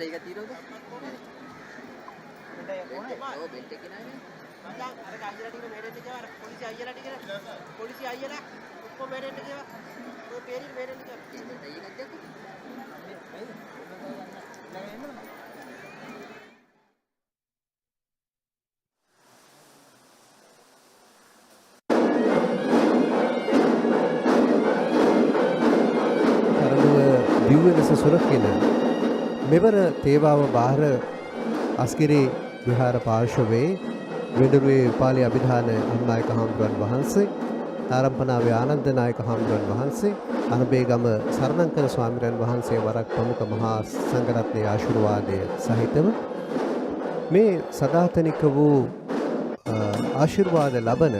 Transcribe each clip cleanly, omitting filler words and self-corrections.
ඒක తీරවද? ඔව් බෙල්ට් එක නෑනේ. මචං අර අයියලා ටික මෙහෙරෙන්න ගියා. අර පොලිසිය අයියලා ටික පොලිසිය අයියලා ඔක්කොම මෙහෙරෙන්න ගියා. ඔය පේරින් මෙහෙරෙන්න ගියා. ඒක එකක් දැක්කද? දිව්‍යලෙස සුරකින මෙවර තේවාව බාහිර අස්කිරි විහාර පාර්ශවයේ වෙඩරුවේ උපාලි අභිධාන අනුනායක හාමුදුරන් වහන්සේ, තාරම්පනාවේ ආනන්ද නායක හාමුදුරන් වහන්සේ, අනබේගම සරණංකර ස්වාමීන් වහන්සේ වරක් ප්‍රමුඛ මහා සංඝරත්නයේ ආශිර්වාදය සහිතව මේ සදාතනික වූ ආශිර්වාද ලබන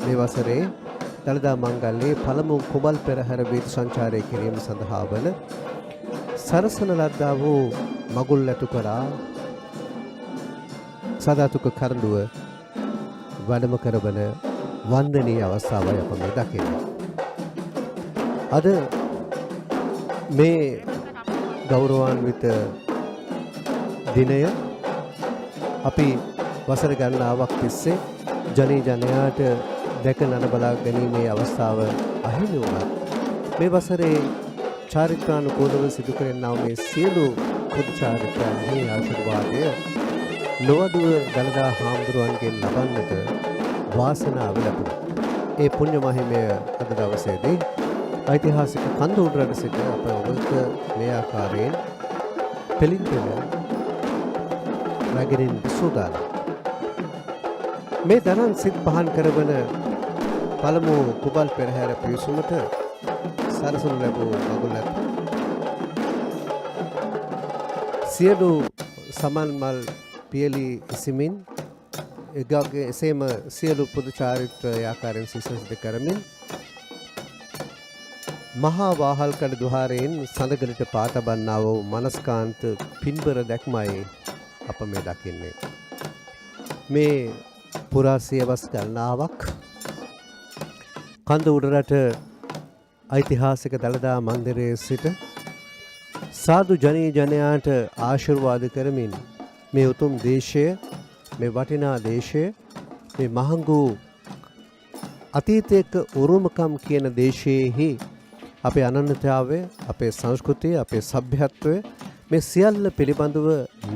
මේ වසරේ දළදා මංගල්‍යයේ පළමු කුඹල් පෙරහැර වීථි සංචාරය කිරීම සඳහා වන සරසන ලද්දා වූ මගුල් ඇතු කරා සදාතුක කරඬුව වැඩම කරවන වන්දනීය අවස්ථාවයි අප මේ දකින්නේ. අද මේ ගෞරවාන්විත දිනය අපි වසර ගණනාවක් තිස්සේ ජනී ජනයාට දැක නනබලා ගැනීමේ අවස්ථාව අහිමි වුණත් මේ වසරේ චාරිත්‍රානුකූලව සිදු කරන්නා මේ සියලු පුදු චාරිත්‍රාන්හි ආශිර්වාදය නොවදුව දළදා හාමුදුරුවන්ගෙන් ලබන්නට වාසනාව ලැබුණා. ඒ පුණ්‍ය මහිමය අද දවසේදී ඓතිහාසික කන්ද උඩරට සිට අප ඔබට මේ ආකාරයෙන් පෙළින් පෙළ රැගෙන සූදානම්. මේ දරන් සිත් පහන් කරවන පළමු කුඹල් පෙරහැර පිවිසුමට සරසනු ලැබූ මගුලත් සියලු සමන් මල් පියලි ඉසිමින් එසේම සියලු පුදු චාරිත්‍ර ආකාරයෙන් සිසුස්ද කරමින් මහා වාහල්කඩ දුහාරයෙන් සඳගලට පාතබන්නා වූ මනස්කාන්ත පින්බර දැක්මයි අප මේ දකින්නේ. මේ පුරා සියවස් ගණනාවක් කන්ද උඩරට ඓතිහාසික දළදා මන්දිරයේ සිට සාදු ජනී ජනයාට ආශිර්වාද කරමින් මේ උතුම් දේශය, මේ වටිනා දේශය, මේ මහඟු අතීතයක උරුමකම් කියන දේශයේහි අපේ අනන්‍යතාවය, අපේ සංස්කෘතිය, අපේ සભ્યත්වය මේ සියල්ල පිළිබඳව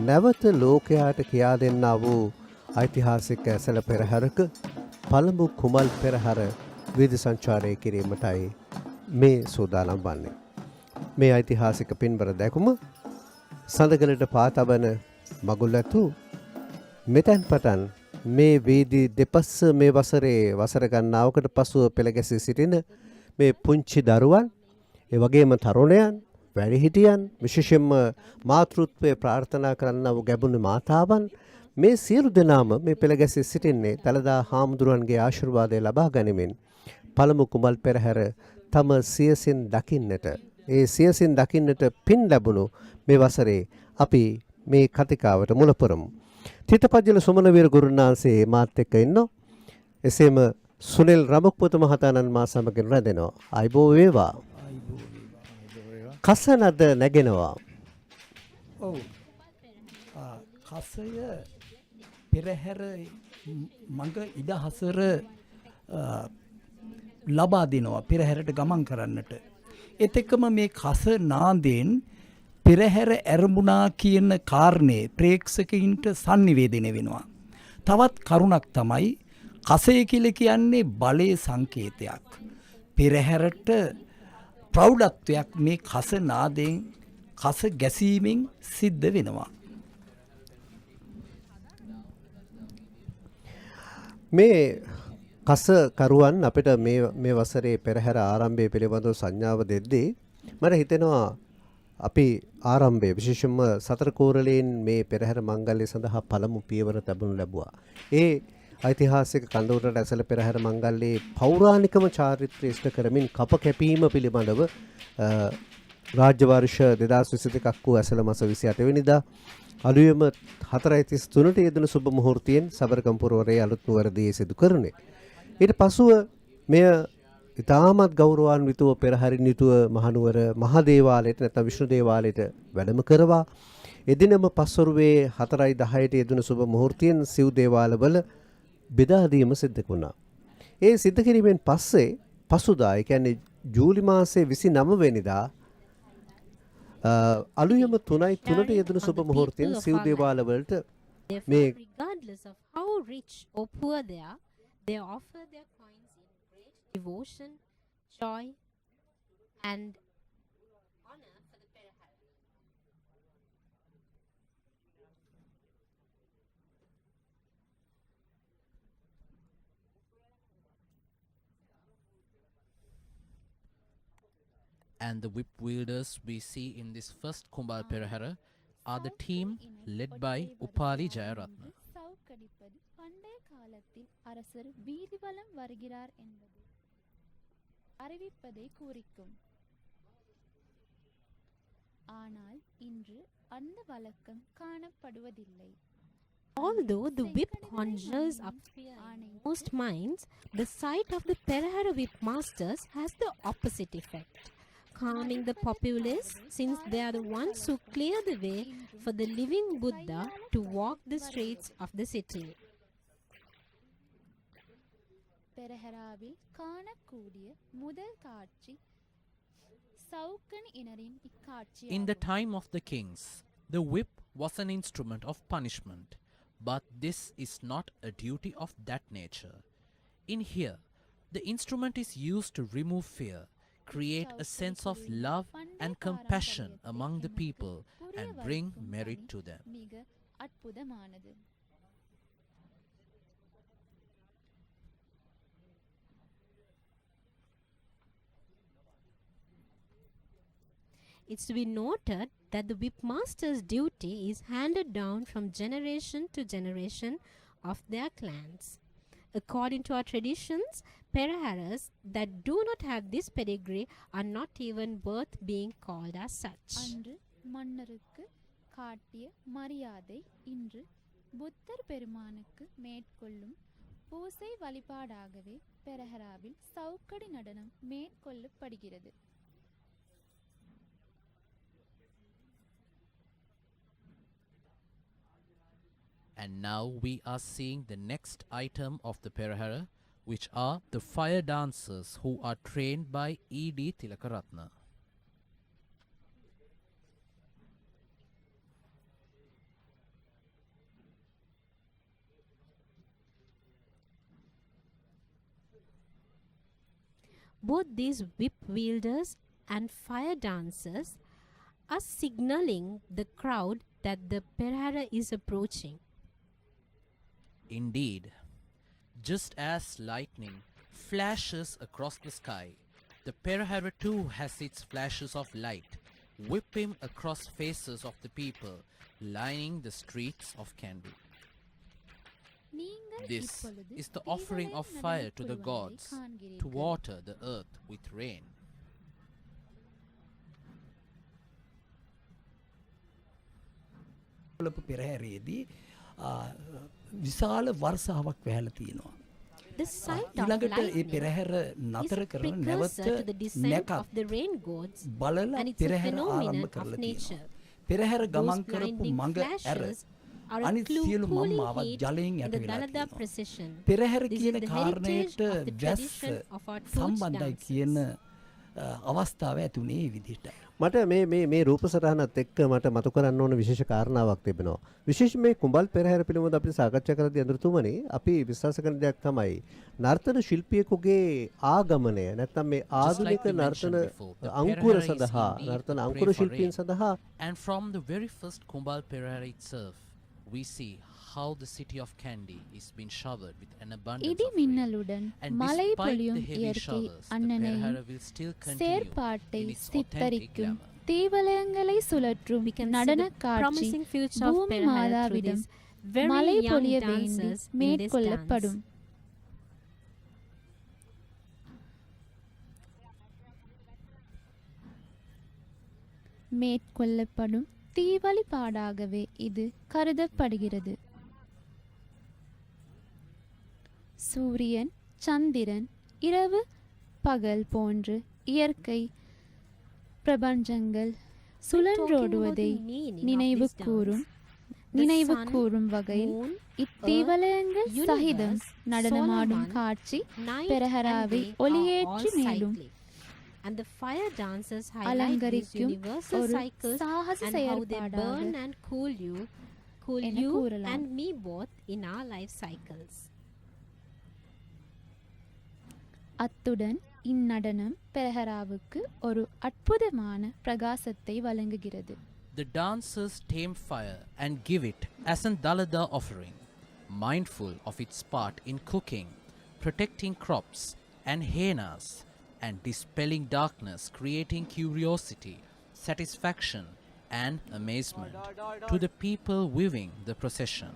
නැවත ලෝකයාට කියා දෙන්නා වූ ඓතිහාසික ඇසළ පෙරහැරක පළමු කුඹල් පෙරහැර වීථි සංචාරය කිරීමටයි මේ සූදානම් වන්නේ. මේ ඓතිහාසික පින්බර දැකුම සඳගලට පාතබන මගුල් ඇතු මෙතෙන් පටන් මේ වීදි දෙපස මේ වසරේ වසර ගණනාවකට පසුව පෙළගැසී සිටින මේ පුංචි දරුවන්, ඒ වගේම තරුණයන්, වැඩිහිටියන්, විශේෂයෙන්ම මාතෘත්වයේ ප්‍රාර්ථනා කරන්නා වූ ගැබුණු මාතාවන් මේ සියලු දෙනාම මේ පෙළගැසී සිටින්නේ දළදා හාමුදුරුවන්ගේ ආශිර්වාදය ලබා ගනිමින් පළමු කුඹල් පෙරහැර තම සියසින් දකින්නට, ඒ සියසින් දකින්නට පින් ලැබුණු මේ වසරේ අපි මේ කතිකාවට මුල පුරමු. තිතපජ්ජල සුමනවීර ගුරුනාන්සේ මාත් එක්ක ඉන්නෝ. එසේම සුනිල් රමක්පොත මහතාණන් මා සමගින් රැඳෙනවා. ආයිබෝ වේවා. කසනද නැගෙනවා. ඔව්. කසය පෙරහැර මඟ ඉඩහසර ලබා දෙනවා පෙරහැරට ගමන් කරන්නට. එතෙකම මේ කස නාදයෙන් පෙරහැර ඇරඹුණා කියන කාරණේ ප්‍රේක්ෂකයින්ට sannivedana වෙනවා. තවත් කරුණක් තමයි කසය කියලා කියන්නේ බලයේ සංකේතයක්. පෙරහැරට ප්‍රෞಢත්වයක් මේ කස නාදයෙන්, කස ගැසීමෙන් සිද්ධ වෙනවා. මේ කස කරුවන් අපිට මේ වසරේ පෙරහැර ආරම්භය පිළිබඳව සංඥාව දෙද්දී මට හිතෙනවා අපි ආරම්භයේ විශේෂයෙන්ම සතර කෝරළයෙන් මේ පෙරහැර මංගල්‍ය සඳහා පළමු පියවර තබනු ලැබුවා. ඒ ඓතිහාසික කන්ද උඩරට ඇසළ පෙරහැර මංගල්‍යයේ පෞරාණිකම චාරිත්‍රය ඉෂ්ට කරමින් කප කැපීම පිළිබඳව රාජ්‍ය වර්ෂ 2022ක් වූ ඇසළ මාස 28 වෙනිදා අලුයම 4:33ට යෙදුණු සුබ මුහුර්තයෙන් සබරගම් පුරවරයේ අලුත් නුවරදී සිදු කරන්නේ. ඊට පසුව මෙය ඉතාමත් ගෞරවාන්විතව පෙරහරින් යුතුව මහනුවර මහදේවාලයට නැත්නම් විෂ්ණු දේවාලයට වැඩම කරවා එදිනම පස්වරුවේ 4:10ට යෙදුණු සුබ මුහුර්තයෙන් සිව් දේවාලවල බෙදා දීම සිද්ධ වුණා. ඒ සිද්ධ කිරීමෙන් පස්සේ පසුදා ඒ කියන්නේ ජූලි මාසයේ 29 වෙනිදා අලුයම 3:03ට යෙදුණු සුබ මුහුර්තයෙන් සිව් දේවාලවලට මේ regardless of how rich or poor they are, they offer their coins in great devotion, joy, and honor for the Perahera. And the whip wielders we see in this first Kumbal Procession are the team led by Upali Jayaratna. சவுக்கடிப்பது பண்டைய காலத்தில் அரசர் வீதிவலம் வருகிறார் என்பது அறிவிப்பதை குறிக்கும். ஆனால் இன்று அந்த வழக்கம் காணப்படுவதில்லை. Although the whip conjures up fear in most minds, the sight of the Perahera whip masters has the opposite effect, calming the populace, since they are the ones who clear the way for the living Buddha to walk the streets of the city. பெரஹராவில் காணக்கூடிய முதல் காட்சி சவுக்கன் இனரின் இக்காட்சி. In the time of the kings, the whip was an instrument of punishment, but this is not a duty of that nature. In here, the instrument is used to remove fear, create a sense of love and compassion among the people, and bring merit to them. மிக அற்புதமானது. It's to be noted that the whip master's duty is handed down from generation to generation of their clans. According to our traditions, Peraheras that do not have this pedigree are not even worth being called as such. அன்று மன்னருக்கு காட்டிய மரியாதை இன்று புத்தர் பெருமானுக்கு மேற்கொள்ளும் பூசை வழிபாடாகவே பெரஹராவில் சவுக்கடி நடனம் மேற்கொள்ளப்படுகிறது. And now we are seeing the next item of the Perahera, which are the fire dancers who are trained by E.D. Tilakaratna. Both these whip wielders and fire dancers are signaling the crowd that the Perahera is approaching. Indeed, just as lightning flashes across the sky, the Perahera too has its flashes of light, whipping across faces of the people lining the streets of Kandy. நீங்கள் This இப்பொழுது is the offering of fire to the gods to காண்கிறீர்கள். water the earth with rain. Colombo පෙරහැරේදී විශාල වර්ෂාවක් වැහැලා තියෙනවා. The sight of ඊළඟට ඒ lightning perahera is නතර කරන precursor to the නැවත descent නැකත් of the rain gods, බලලා and it's a perahera phenomenon ආරම්භ of කරලා nature. තියෙනවා. පෙරහැර Those ගමන් කරපු blinding මඟ ඇර flashes are a අනිත් clue සියලු cooling මම්මාවත් heat ජලයෙන් in යට the වෙලා Dalada තියෙනවා. procession. පෙරහැර This කියන is the කාරණයට heritage of the වැස්ස tradition of our torch සම්බන්ධයි dances. කියන අවස්ථාව ඇතුනේ ඒ විදිහට. මට මේ රූප සටහනත් එක්ක මට මතු කරන්න ඕන විශේෂ කාරණාවක් තිබෙනවා. විශේෂයෙන් මේ කුඹල් පෙරහැර පිළිබඳව අපි සාකච්ඡා කරද්දී අඳුරතුමනි අපි විශ්වාස කරන දෙයක් තමයි නර්තන ශිල්පියෙකුගේ ආගමනය නැත්නම් මේ ආධුනික නර්තන අංකුර සඳහා නර්තන අංකුර ශිල්පීන් සඳහා And from the very first Kumbal Procession itself, we see how the city of Kandy is being showered with an abundance இடி of rain. மின்னலுடன் And மழை despite the பொழியும் heavy இயற்கை showers, the அண்ணனை Perahera will still continue செயற்பாட்டை in its authentic சித்தரிக்கும் glamour. தீவலயங்களை சுழற்றும் We can see நடன the காட்சி promising future of பூமி Perahera through மாதாவிடம் these very மழை young பொழிய வேண்டி dancers in this மேற்கொள்ளப்படும். dance. மேற்கொள்ளப்படும் தீவழிபாடாகவே இது கருதப்படுகிறது. சூரியன், சந்திரன் இரவு பகல் போன்று இயற்கை பிரபஞ்சங்கள் சுழன்றோடுவதை நினைவு கூறும் வகையில் இத்தீவலயங்கள் சகிதம் நடனமாடும் காட்சி பெரஹராவை ஒளியேற்றி மேலும் And the fire dancers highlight these அலங்கரிக்கும் universal ஒரு cycles சாகச and how they burn செயற்பாடாக and cool என you கூறலாம். and me both in our life cycles. அத்துடன் இந்நடனம் பெரஹராவுக்கு ஒரு அற்புதமான பிரகாசத்தை வழங்குகிறது. The dancers tame fire and give it as an Dalada offering, mindful of its part in cooking, protecting crops and henas, and dispelling darkness, creating curiosity, satisfaction, and amazement to the people viewing the procession.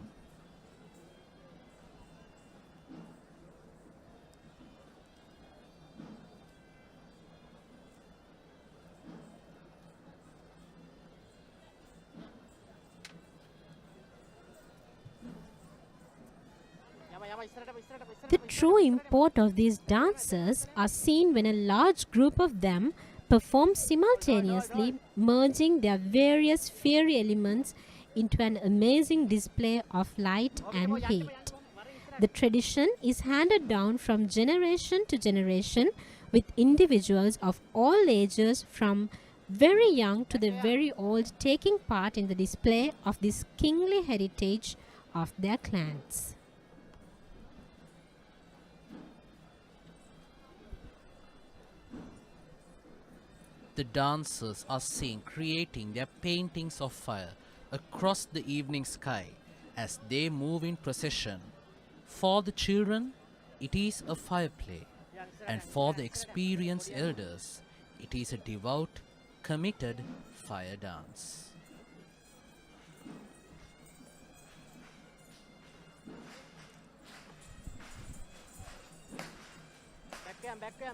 The true import of these dances are seen when a large group of them perform simultaneously, merging their various fairy elements into an amazing display of light and heat. The tradition is handed down from generation to generation, with individuals of all ages from very young to the very old taking part in the display of this kingly heritage of their clans. The dancers are seen creating their paintings of fire across the evening sky as they move in procession. For the children, it is a fire play, and for the experienced elders, it is a devout, committed fire dance. Back here.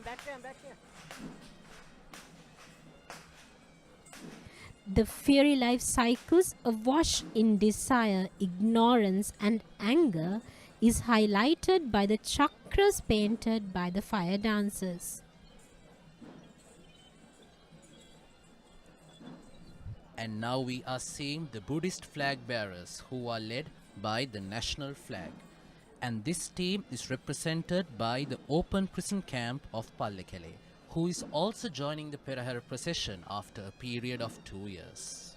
The fairy life cycles awash in desire, ignorance, and anger is highlighted by the chakras painted by the fire dancers. And now we are seeing the Buddhist flag bearers who are led by the national flag. And this team is represented by the open prison camp of Pallekele, who is also joining the Perahera procession after a period of 2 years.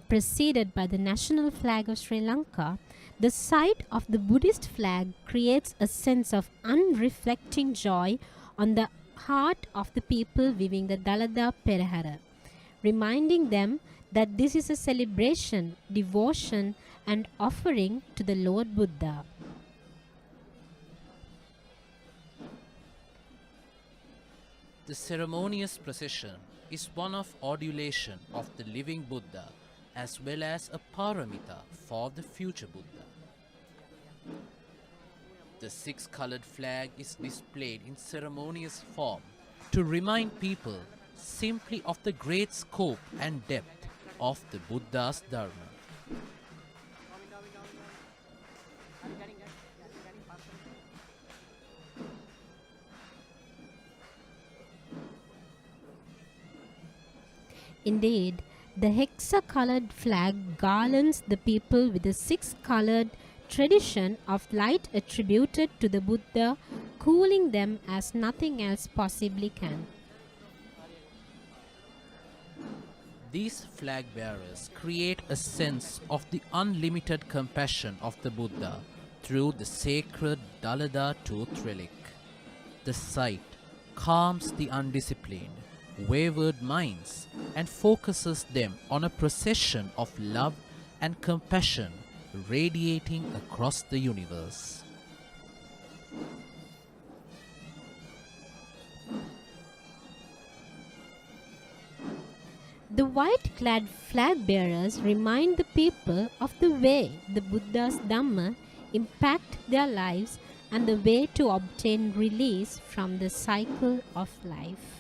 Preceded by the national flag of Sri Lanka, the sight of the Buddhist flag creates a sense of unreflecting joy on the heart of the people viewing the Dalada Perahera, reminding them that this is a celebration, devotion, and offering to the Lord Buddha. The ceremonious procession is one of adulation of the living Buddha as well as a paramita for the future Buddha. The six-colored flag is displayed in ceremonious form to remind people simply of the great scope and depth of the Buddha's Dharma. Indeed, the hexa-colored flag garlands the people with the six-colored tradition of light attributed to the Buddha, cooling them as nothing else possibly can. These flag bearers create a sense of the unlimited compassion of the Buddha through the sacred Dalada tooth relic. The sight calms the undisciplined, wayward minds and focuses them on a procession of love and compassion radiating across the universe. The white-clad flag bearers remind the people of the way the Buddha's Dhamma impact their lives and the way to obtain release from the cycle of life.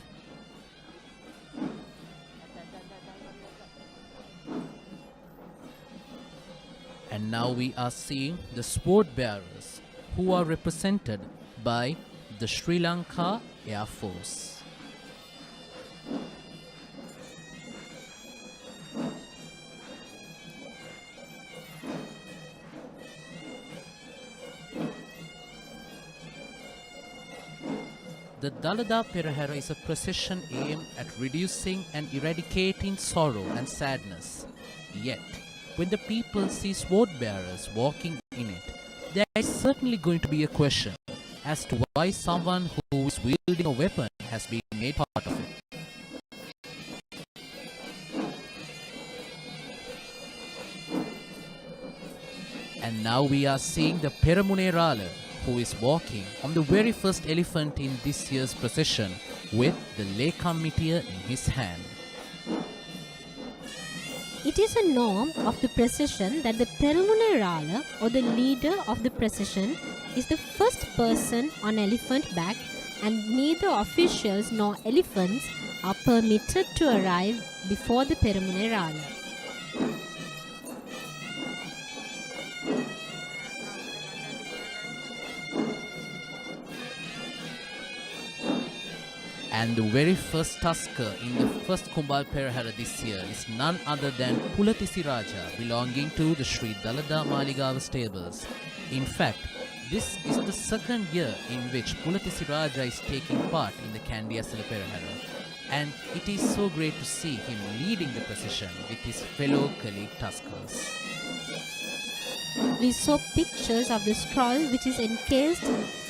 And now we are seeing the sword bearers, who are represented by the Sri Lanka Air Force. The Dalada Perahera is a procession aimed at reducing and eradicating sorrow and sadness. Yet, when the people see sword bearers walking in it, there is certainly going to be a question as to why someone who is wielding a weapon has been made part of it. And now we are seeing the Peramunerala, who is walking on the very first elephant in this year's procession with the Lekam Mittiya in his hand. It is a norm of the procession that the Peramunerala, or the leader of the procession, is the first person on elephant back, and neither officials nor elephants are permitted to arrive before the Peramunerala. And the very first tusker in the first Kumbal Procession this year is none other than Bulat belonging to the Sri Dalada Maligawa stables. In fact, this is the second year in which Bulat is taking part in the Kandy Esala Perahera. And it is so great to see him leading the procession with his fellow colleague tuskers. We saw pictures of the scroll, which is encased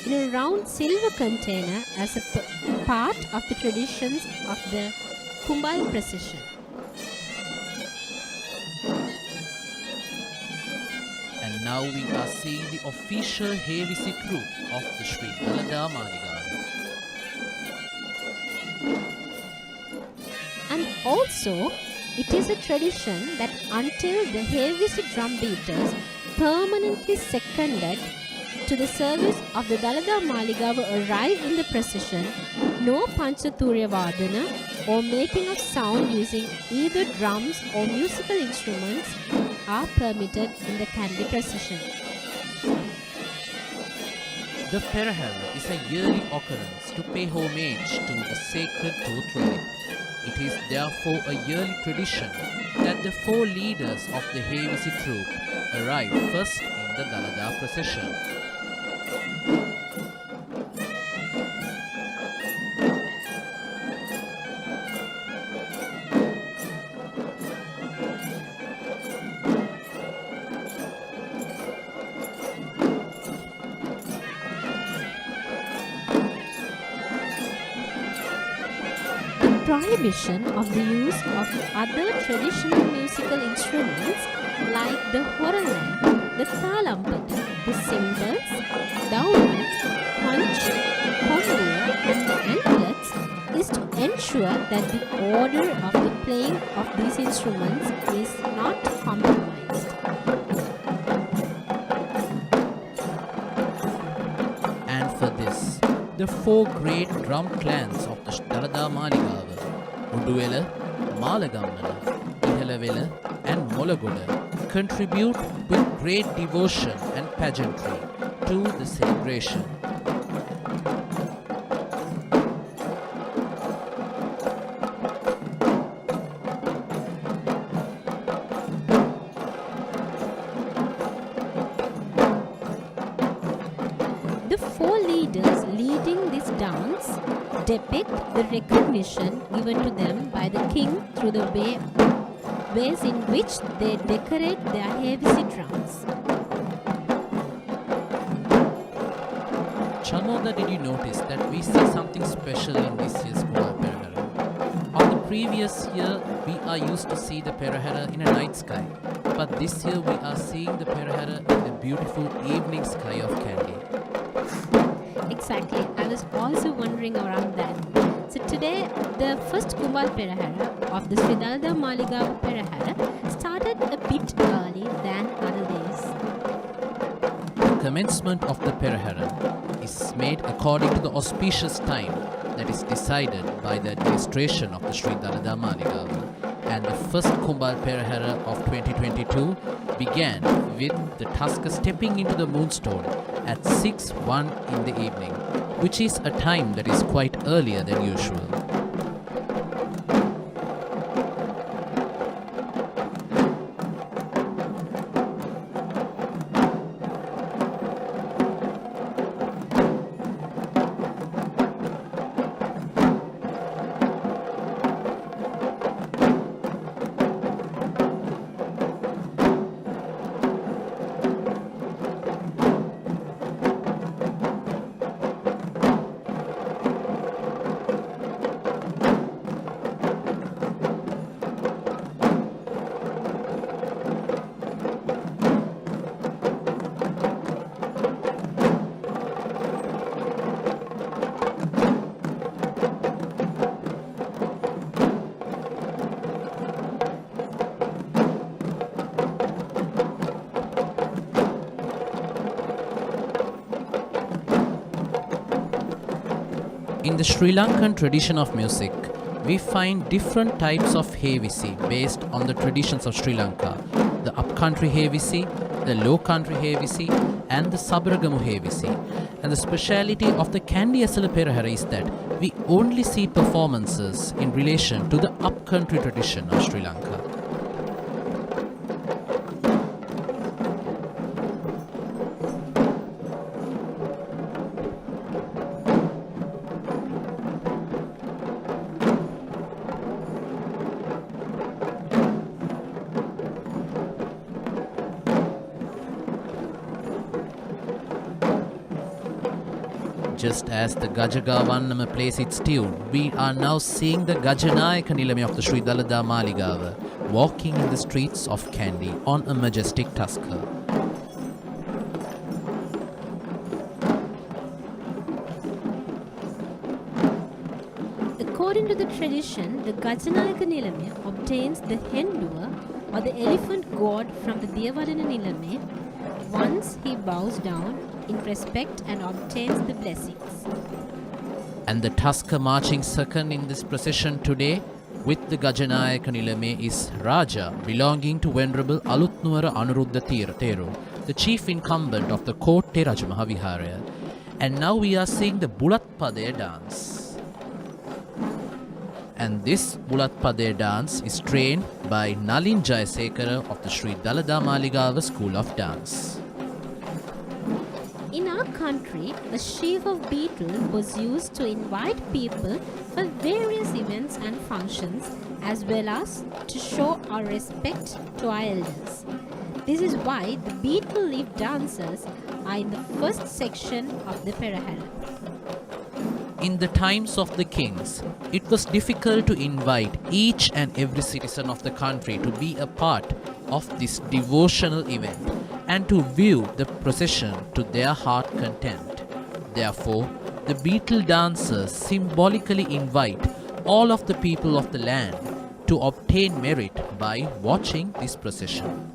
in a round silver container as a part of the traditions of the Kumbal Procession. And now we are seeing the official Hevisi troop of the Sri Dalada Maligawa. And also, it is a tradition that until the Hevisi drum beaters permanently seconded to the service of the Dalada Maligawa arrive in the procession, no Panchaturya Vardana or making of sound using either drums or musical instruments are permitted in the Kandy procession. The Perahera is a yearly occurrence to pay homage to the sacred tooth relic. It is therefore a yearly tradition that the four leaders of the Hevisi troop arrive first in the Dalada procession. Prohibition of the use of other traditional musical instruments like the horalan, the Thalam, the cymbals, dowry, punch, conga, and the anklets is to ensure that the order of the playing of these instruments is not compromised. And for this, the four great drum clans of the Dalada Maligawa, Uduwela, Malagamana, Ihalavela, and Molagoda, contribute with great devotion and pageantry to the celebration. The four leaders leading this dance depict the recognition given to them by the king through the ways in which they decorate their Hevisi drums. Chanoda, did you notice that we see something special in this year's Kumbal Procession? On the previous year, we are used to see the Perahera in a night sky, but this year we are seeing the Perahera in the beautiful evening sky of Kandy. Exactly, I was also wondering around that. So today, the first Kumbal Procession of the Sri Dalada Maligawa Perahera started a bit early than other days. The commencement of the Perahera is made according to the auspicious time that is decided by the administration of the Sri Dalada Maligawa, and the first Kumbal Perahera of 2022 began with the Tusker stepping into the moonstone at 6:01 in the evening, which is a time that is quite earlier than usual. In the Sri Lankan tradition of music, we find different types of hevisi based on the traditions of Sri Lanka. The upcountry hevisi, the low country hevisi, and the Sabaragamu hevisi. And the speciality of the Kandy Esala Perahera is that we only see performances in relation to the upcountry tradition of Sri Lanka. Just as the Gajagawannama plays its tune, we are now seeing the Gajanayaka Nilame of the Sri Dalada Maligawa walking in the streets of Kandy on a majestic tusker. According to the tradition, the Gajanayaka Nilame obtains the Henduva or the elephant god from the Devadana Nilame once he bows down in respect and obtains the blessings. And the tusker marching second in this procession today with the Gajanayaka Nilame is Raja, belonging to Venerable Alutnuwara Anuruddha Theru, the chief incumbent of the Kotte Rajamaha Viharaya. And now we are seeing the Bulat dance. And this Bulat dance is trained by Nalin Jayasekara of the Sri Dalada Maligawa School of Dance. In our country, a sheaf of beetle was used to invite people for various events and functions, as well as to show our respect to our elders. This is why the beetle leaf dancers are in the first section of the Perahera. In the times of the kings, it was difficult to invite each and every citizen of the country to be a part of this devotional event and to view the procession to their heart content. Therefore, the beetle dancers symbolically invite all of the people of the land to obtain merit by watching this procession.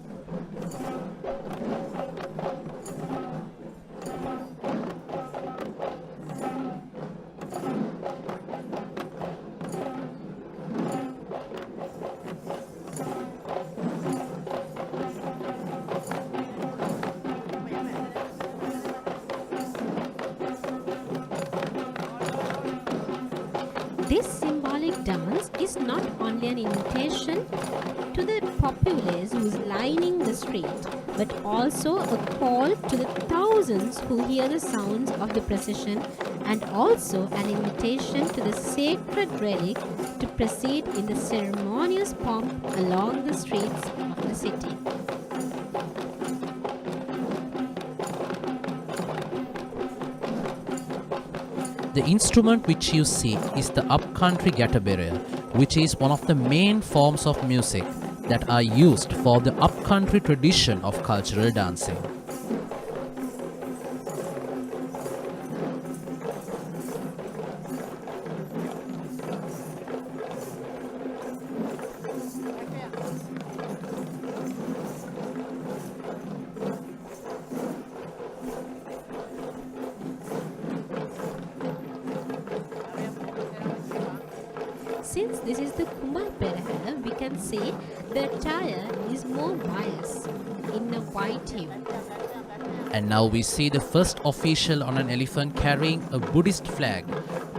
This symbolic dance is not only an invitation to the populace who is lining the street, but also a call to the thousands who hear the sounds of the procession, and also an invitation to the sacred relic to proceed in the ceremonious pomp along the streets of the city. The instrument which you see is the upcountry gataberea, which is one of the main forms of music that are used for the upcountry tradition of cultural dancing. Since this is the Kumbal Procession, we can say the attire is more biased in a white hue. And now we see the first official on an elephant carrying a Buddhist flag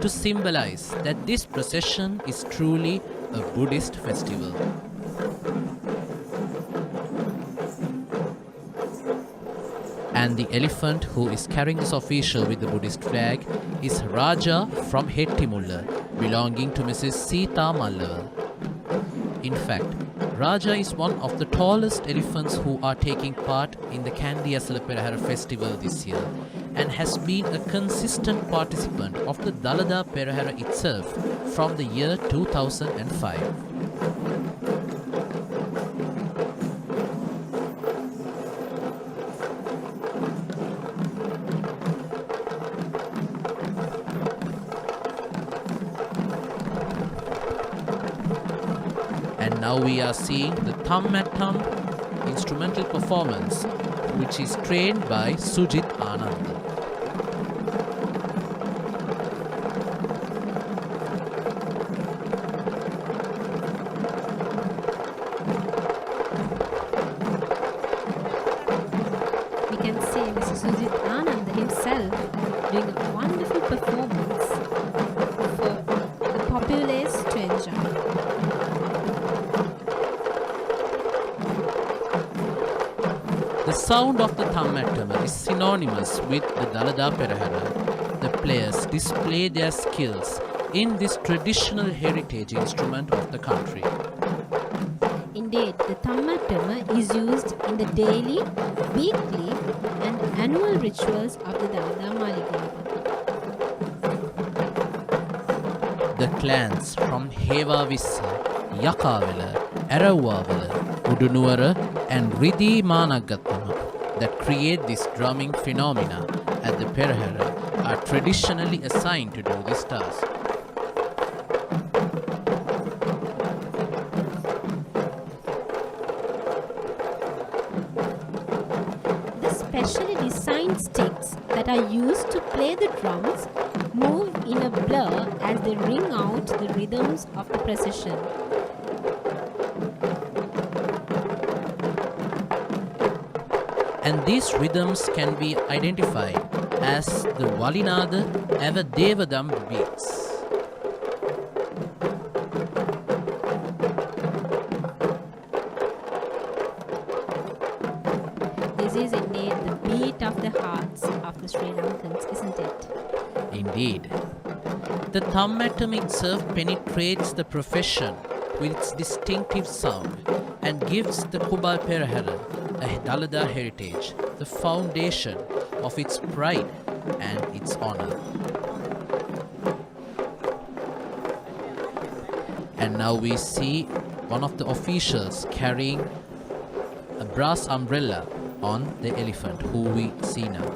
to symbolize that this procession is truly a Buddhist festival. And the elephant who is carrying this official with the Buddhist flag is Raja from Hettimulla, belonging to Mrs. Sita Mallava. In fact, Raja is one of the tallest elephants who are taking part in the Kandy Esala Perahera festival this year and has been a consistent participant of the Dalada Perahera itself from the year 2005. And now we are seeing the Thum at Thum instrumental performance, which is trained by Sujit Anand. We can see Mr. Sujit Anand himself doing a wonderful performance for the populace to enjoy. The sound of the Thum at Thum is synonymous with the Dalada Perahera. The players display their skills in this traditional heritage instrument of the country. Indeed, the Thammatama is used in the daily, weekly and annual rituals of the Dalada Maligawa. The clans from Hevavissa, Yakavela, Arawavela, Udunuwara and Ridi Managattama that create this drumming phenomena at the Perahera are traditionally assigned to do this task. The specially designed sticks that are used to play the drums move in a blur as they ring out the rhythms of the procession. And these rhythms can be identified as the Valinada Devadam beats. This is indeed the beat of the hearts of the Sri Lankans, isn't it? Indeed. The Thammattam itself penetrates the profession with its distinctive sound and gives the Kumbal Procession a Dalada heritage, the foundation of its pride and its honor. And now we see one of the officials carrying a brass umbrella on the elephant, who we see now.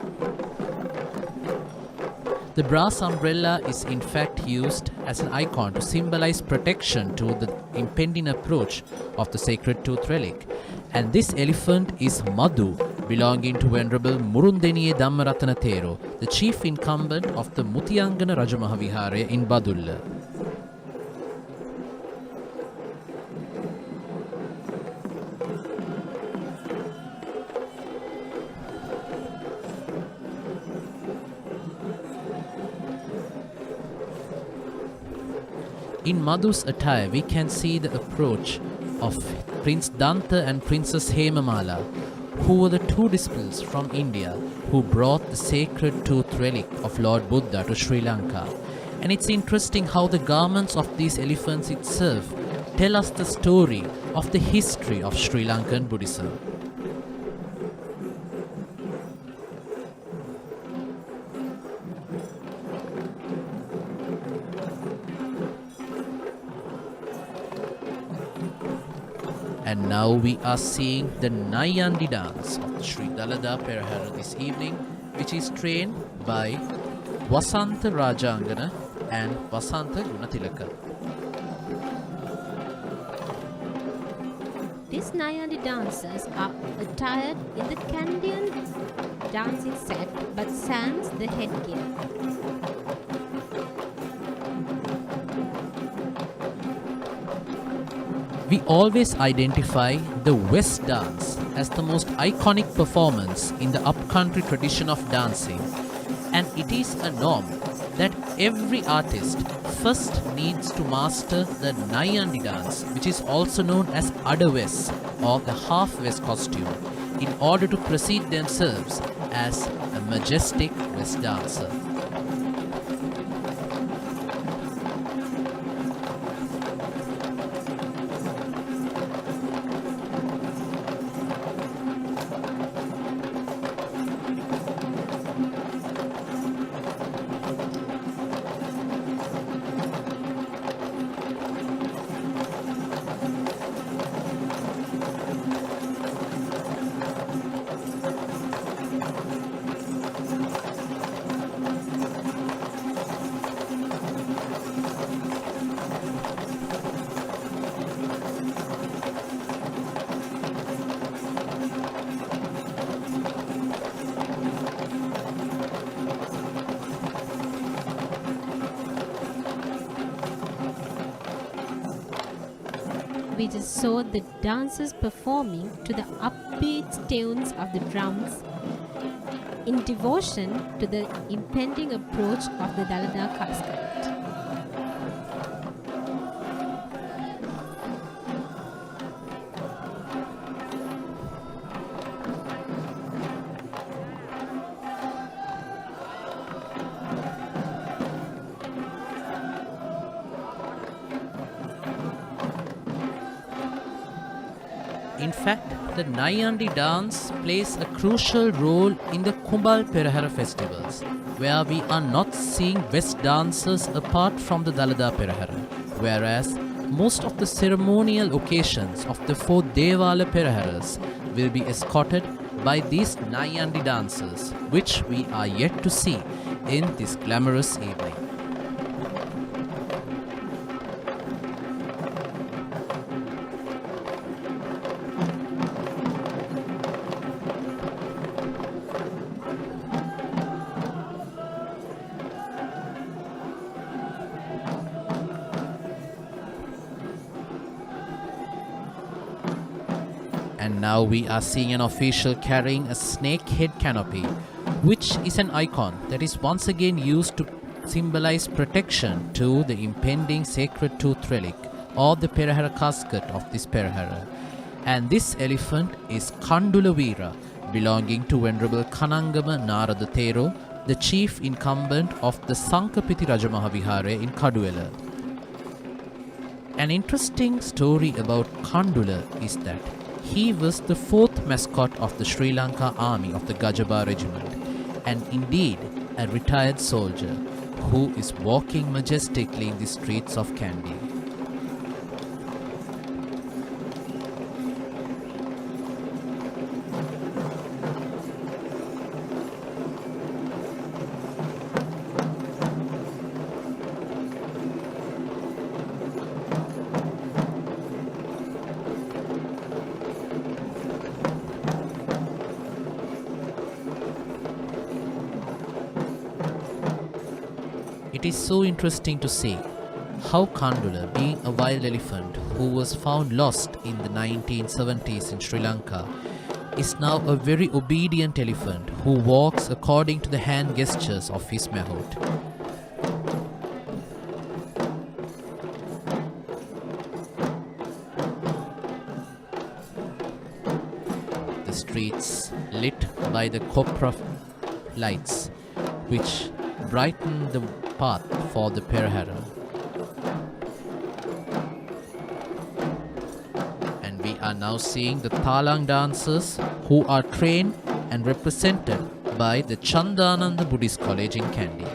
The brass umbrella is in fact used as an icon to symbolize protection to the impending approach of the sacred tooth relic. And this elephant is Madhu, belonging to Venerable Murundeniye Dhammaratana Thero, the chief incumbent of the Mutiyangana Rajamahavihara in Badulla. In Madhu's attire, we can see the approach of Prince Danta and Princess Hemamala, who were the two disciples from India who brought the sacred tooth relic of Lord Buddha to Sri Lanka. And it's interesting how the garments of these elephants itself tell us the story of the history of Sri Lankan Buddhism. And now we are seeing the Nyandin Dance of the Sri Dalada Perahera this evening, which is trained by Vasanta Rajangana and Vasanta Gunatilaka. These Nyandin dancers are attired in the Kandian dancing set but sans the headgear. we always identify the West dance as the most iconic performance in the upcountry tradition of dancing, and it is a norm that every artist first needs to master the Nyandin dance, which is also known as Adawes or the half-West costume, in order to proceed themselves as a majestic West dancer. We just saw the dancers performing to the upbeat tunes of the drums in devotion to the impending approach of the Dalada casket. In fact, the Nyandin dance plays a crucial role in the Kumbal Procession festivals, where we are not seeing West dancers apart from the Dalada Perahera, whereas most of the ceremonial occasions of the 4 Devala Peraheras will be escorted by these Nyandin dancers, which we are yet to see in this glamorous evening. And now we are seeing an official carrying a snake head canopy, which is an icon that is once again used to symbolize protection to the impending sacred tooth relic or the Perahera casket of this Perahera. And this elephant is Kandula Veera, belonging to Venerable Kanangama Narada Thero, the chief incumbent of the Sankapiti Rajamaha Vihare in Kaduwela. An interesting story about Kandula is that he was the 4th mascot of the Sri Lanka Army of the Gajaba Regiment, and indeed a retired soldier who is walking majestically in the streets of Kandy. It is so interesting to see how Kandula, being a wild elephant who was found lost in the 1970s in Sri Lanka, is now a very obedient elephant who walks according to the hand gestures of his mahout. The streets lit by the copra lights, which brighten the path for the Perahera. And we are now seeing the Thalam dancers who are trained and represented by the Chandananda Buddhist College in Kandy.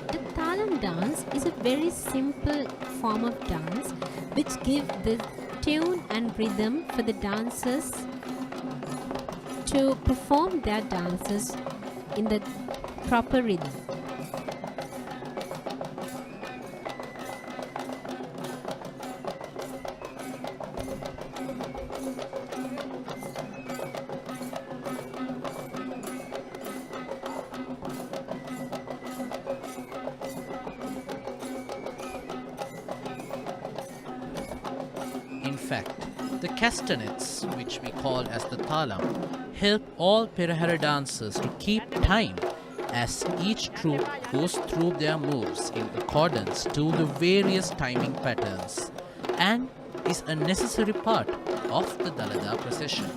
The Thalam dance is a very simple form of dance which gives the tune and rhythm for the dancers to perform their dances in the proper rhythm. fact, the castanets, which we call as the Thalam, help all Perahera dancers to keep time as each troupe goes through their moves in accordance to the various timing patterns and is a necessary part of the Dalada procession.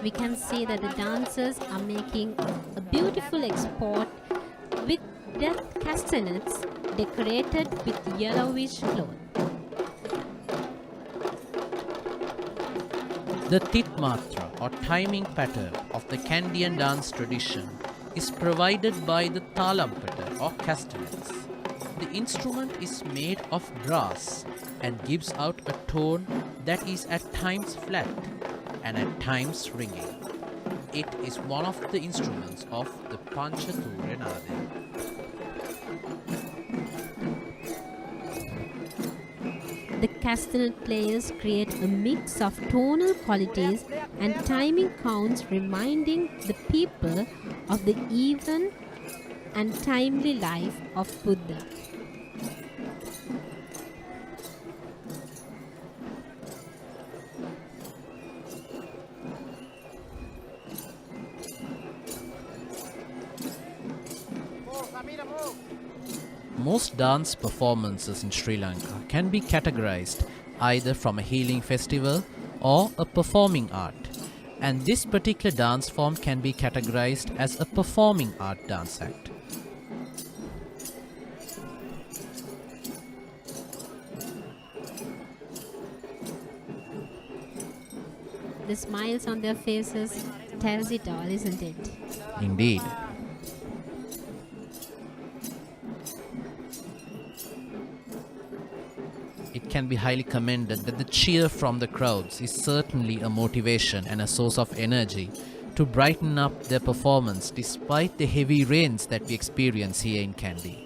We can see that the dancers are making a beautiful export with their castanets decorated with yellowish cloth. The Titmatra or timing pattern of the Kandian dance tradition is provided by the Thalam pattern or castanets. The instrument is made of brass and gives out a tone that is at times flat and at times ringing. It is one of the instruments of the Pantheru Dance Act. The castanet players create a mix of tonal qualities and timing counts reminding the people of the even and timely life of Buddha. Most dance performances in Sri Lanka can be categorized either from a healing festival or a performing art, and this particular dance form can be categorized as a performing art dance act. The smiles on their faces tells it all, isn't it? Indeed. It can be highly commended that the cheer from the crowds is certainly a motivation and a source of energy to brighten up their performance despite the heavy rains that we experience here in Kandy.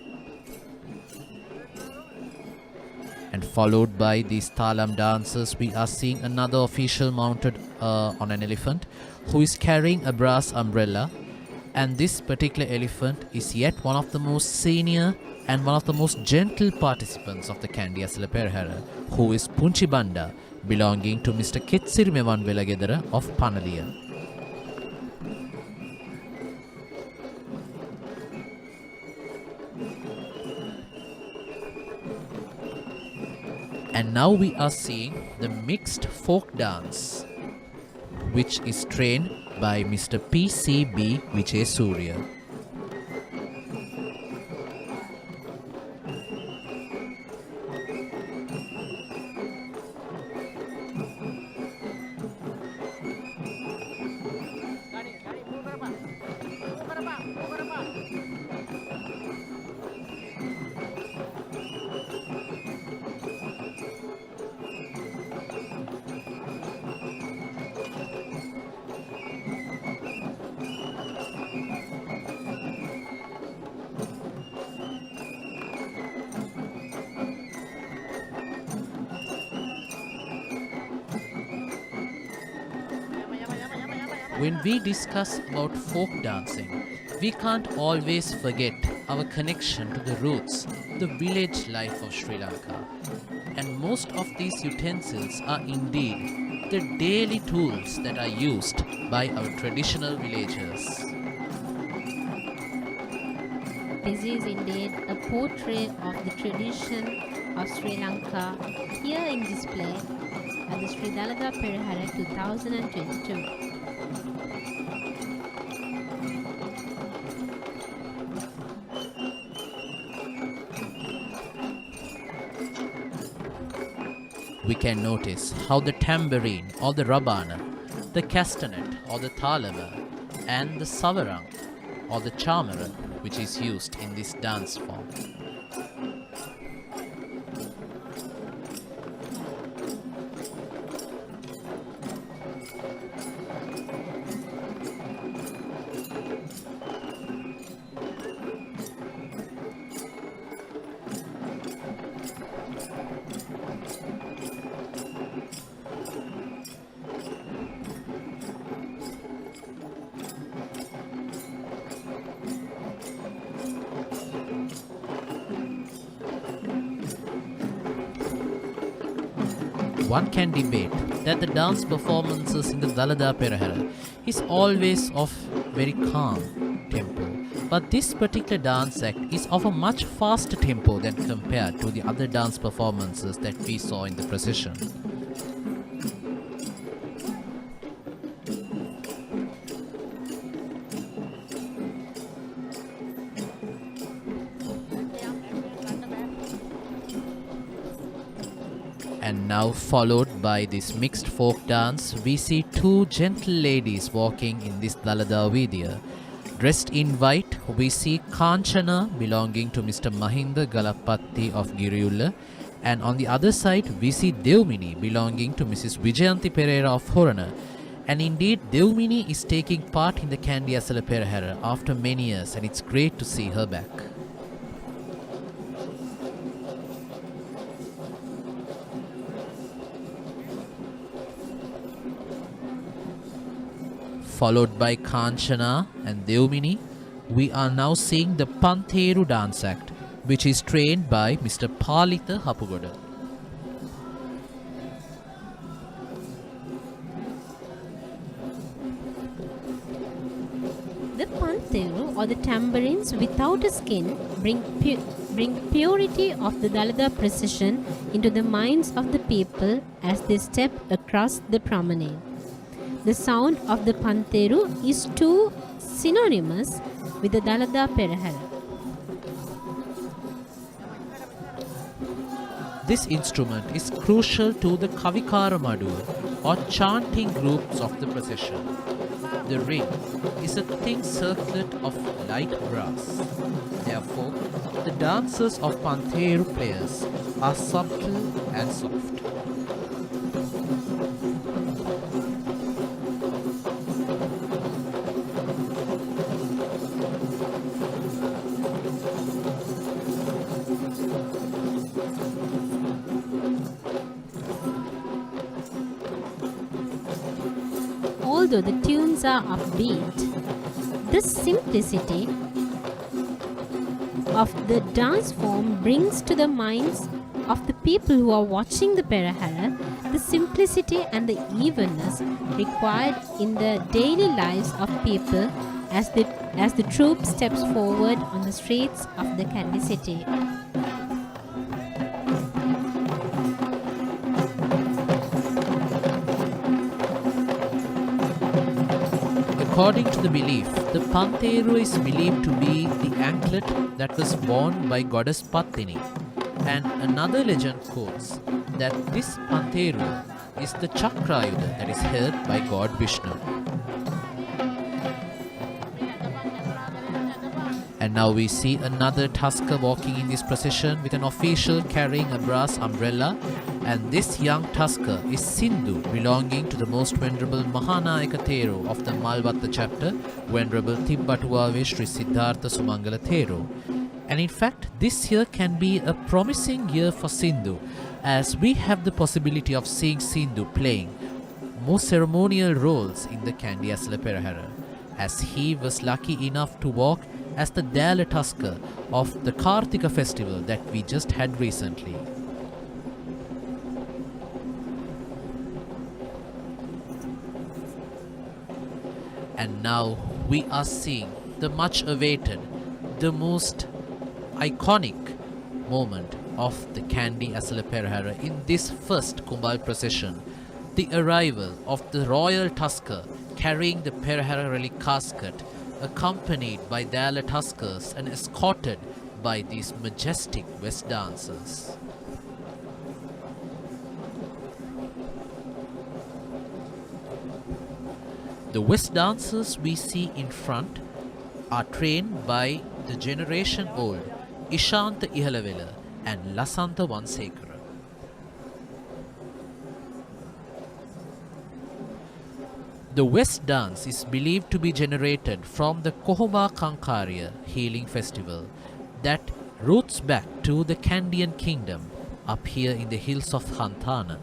And followed by these Thalam dancers, we are seeing another official mounted on an elephant who is carrying a brass umbrella, and this particular elephant is yet one of the most senior and one of the most gentle participants of the Kandy Esala Perahera, who is Punchi Banda, belonging to Mr. Ketsirimewan Velagedara of Panaliya. And now we are seeing the mixed folk dance, which is trained by Mr. PCB Vijay Surya. When we discuss about folk dancing, we can't always forget our connection to the roots, the village life of Sri Lanka. And most of these utensils are indeed the daily tools that are used by our traditional villagers. This is indeed a portrait of the tradition of Sri Lanka here in display at the Sri Dalada Perahera 2022. We can notice how the tambourine or the rabana, the castanet or the thalama, and the savarang or the chamara, which is used in this dance form. one can debate that the dance performances in the Dalada Perahera is always of very calm tempo, but this particular dance act is of a much faster tempo than compared to the other dance performances that we saw in the procession. And now, followed by this mixed folk dance, we see two gentle ladies walking in this Dalada Vidya. Dressed in white, we see Kanchana belonging to Mr. Mahinda Galapatti of Giriyulla, and on the other side we see Devmini belonging to Mrs. Vijayanthi Perera of Horana. And indeed, Devmini is taking part in the Kandy Esala Perahera after many years, and it's great to see her back. Followed by Kanchana and Devmini, we are now seeing the Pantheru Dance Act, which is trained by Mr. Palitha Hapugoda. The Pantheru, or the tambourines without a skin, bring purity of the Dalada procession into the minds of the people as they step across the promenade. The sound of the Pantheru is too synonymous with the Dalada Perahera. This instrument is crucial to the Kavikara Maduva, or chanting groups of the procession. The ring is a thin circlet of light brass. Therefore, the dancers of Pantheru players are subtle and soft. Although the tunes are upbeat, the simplicity of the dance form brings to the minds of the people who are watching the Perahera the simplicity and the evenness required in the daily lives of people as the troupe steps forward on the streets of the Kandy city. According to the belief, the Pantheru is believed to be the anklet that was worn by goddess Pattini, and another legend quotes that this Pantheru is the Chakrayuda that is held by God Vishnu. And now we see another tusker walking in this procession with an official carrying a brass umbrella, and this young tusker is Sindhu, belonging to the most venerable Mahanayaka Thero of the Malvatta chapter, Venerable Tibbatuwave Sri Siddhartha Sumangala Thero. And in fact, this year can be a promising year for Sindhu, as we have the possibility of seeing Sindhu playing more ceremonial roles in the Kandy Esala Perahera, as he was lucky enough to walk as the Dala Tusker of the Karthika festival that we just had recently. And now we are seeing the much awaited, the most iconic moment of the Kandy Esala Perahera in this first Kumbal Procession, the arrival of the royal tusker carrying the Perahera relic casket, accompanied by Dala tuskers and escorted by these majestic West dancers. The West dancers we see in front are trained by the generation old Ishanta Ihalavela and Lasantha Vansekara. The West dance is believed to be generated from the Kohoma Kankarya healing festival that roots back to the Kandian kingdom up here in the hills of Hantana.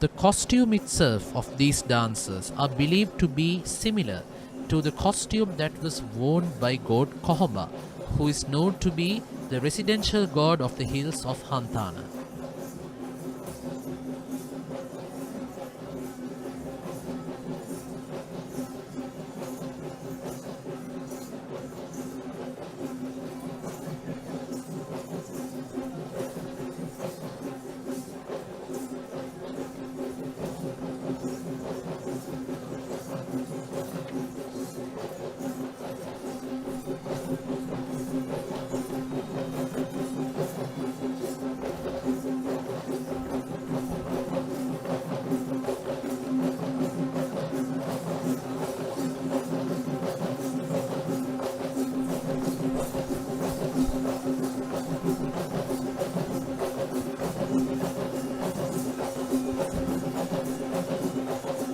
The costume itself of these dancers are believed to be similar to the costume that was worn by god Kohomba, who is known to be the residential god of the hills of Hantana.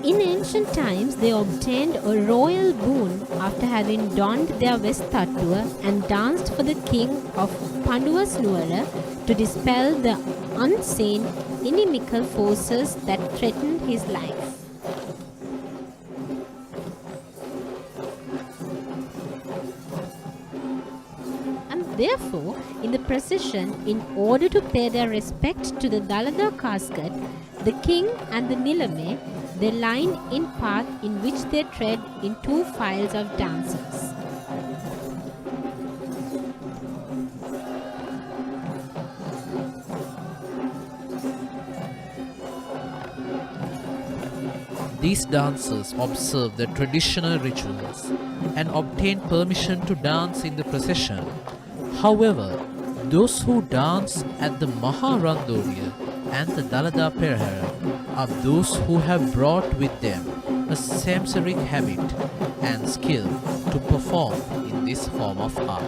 In ancient times, they obtained a royal boon after having donned their vestattuwa and danced for the king of Panduwasnuwara to dispel the unseen inimical forces that threatened his life. And therefore, in the procession, in order to pay their respect to the Dalada casket, the king and the Nilame, they line in path in which they tread in two files of dancers. These dancers observe the traditional rituals and obtain permission to dance in the procession. However, those who dance at the Maharandoriya and the Dalada Perahera are those who have brought with them a samsaric habit and skill to perform in this form of art.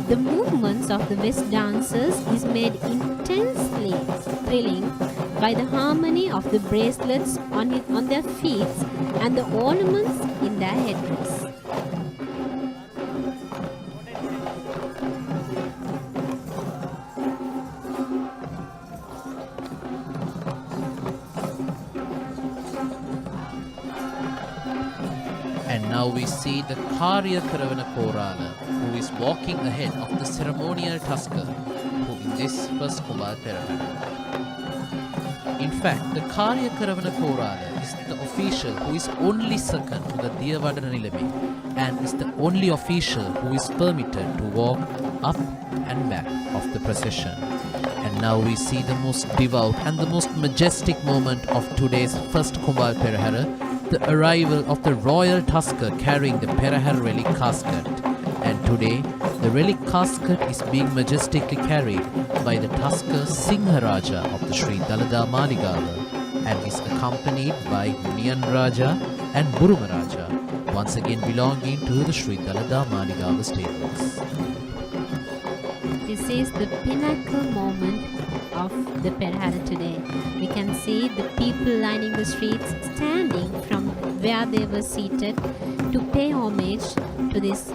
The movements of the West dancers is made intensely thrilling by the harmony of the bracelets on their feet and the ornaments in their headdress. And now we see the Karya Karavana Korala, who is walking ahead of the ceremonial tusker, who in this first Kumbal Procession. In fact, the Karya Karavana Korala is the official who is only second to the Diyavadana Nilame and is the only official who is permitted to walk up and back of the procession. And now we see the most devout and the most majestic moment of today's first Kumbal Procession, the arrival of the royal tusker carrying the Perahera relic casket. And today, the relic casket is being majestically carried by the tusker Singharaja of the Sri Dalada Maligawa and is accompanied by Niyan Raja and Buruma Raja, once again belonging to the Sri Dalada Maligawa stables. This is the pinnacle moment of the Perahera today. We can see the people lining the streets, standing from where they were seated to pay homage to this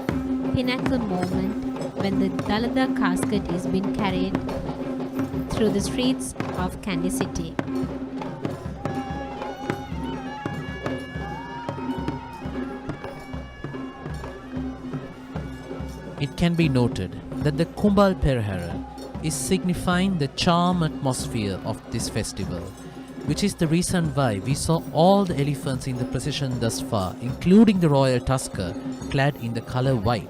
pinnacle moment when the Dalada casket is being carried through the streets of Kandy city. It can be noted that the Kumbal Procession is signifying the charm atmosphere of this festival, which is the reason why we saw all the elephants in the procession thus far, including the royal tusker, clad in the color white.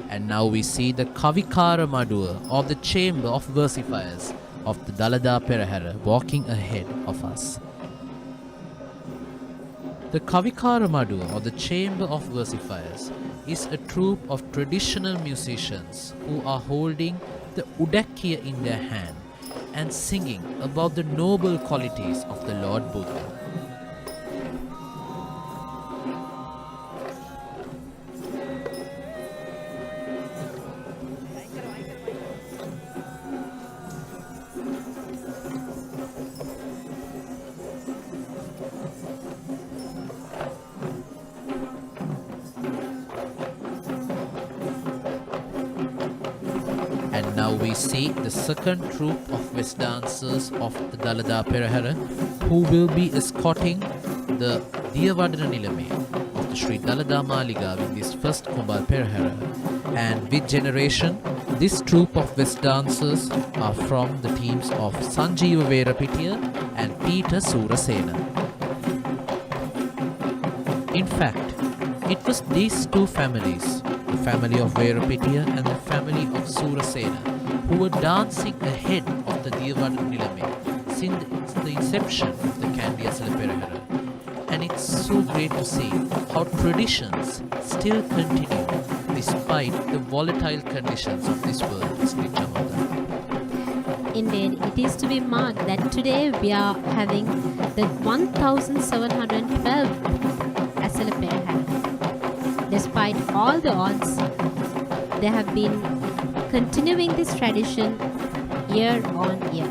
And now we see the Kavikara Maduwa, or the chamber of versifiers of the Dalada Perahera, walking ahead of us. The Kavikara Maduwa, or the chamber of versifiers, is a troupe of traditional musicians who are holding the Udeki in their hand and singing about the noble qualities of the Lord Buddha. And now we see the second troop of West dancers of the Dalada Perahera, who will be escorting the Diyavadana Nilame of the Sri Dalada Maligawa in this first Kumbal Perahera. And with generation, this troop of West dancers are from the teams of Sanjeeva Verapitiya and Peter Surasena. In fact, it was these two families, the family of Verapitiya and the family of Surasena, who were dancing ahead of the Diyavadana Nilame since the inception of the Kandy Esala Perahera. And it's so great to see how traditions still continue despite the volatile conditions of this world, isn't it, Jamada? Indeed, it is to be marked that today we are having the 1712 Esala Perahera. Despite all the odds, they have been continuing this tradition year on year.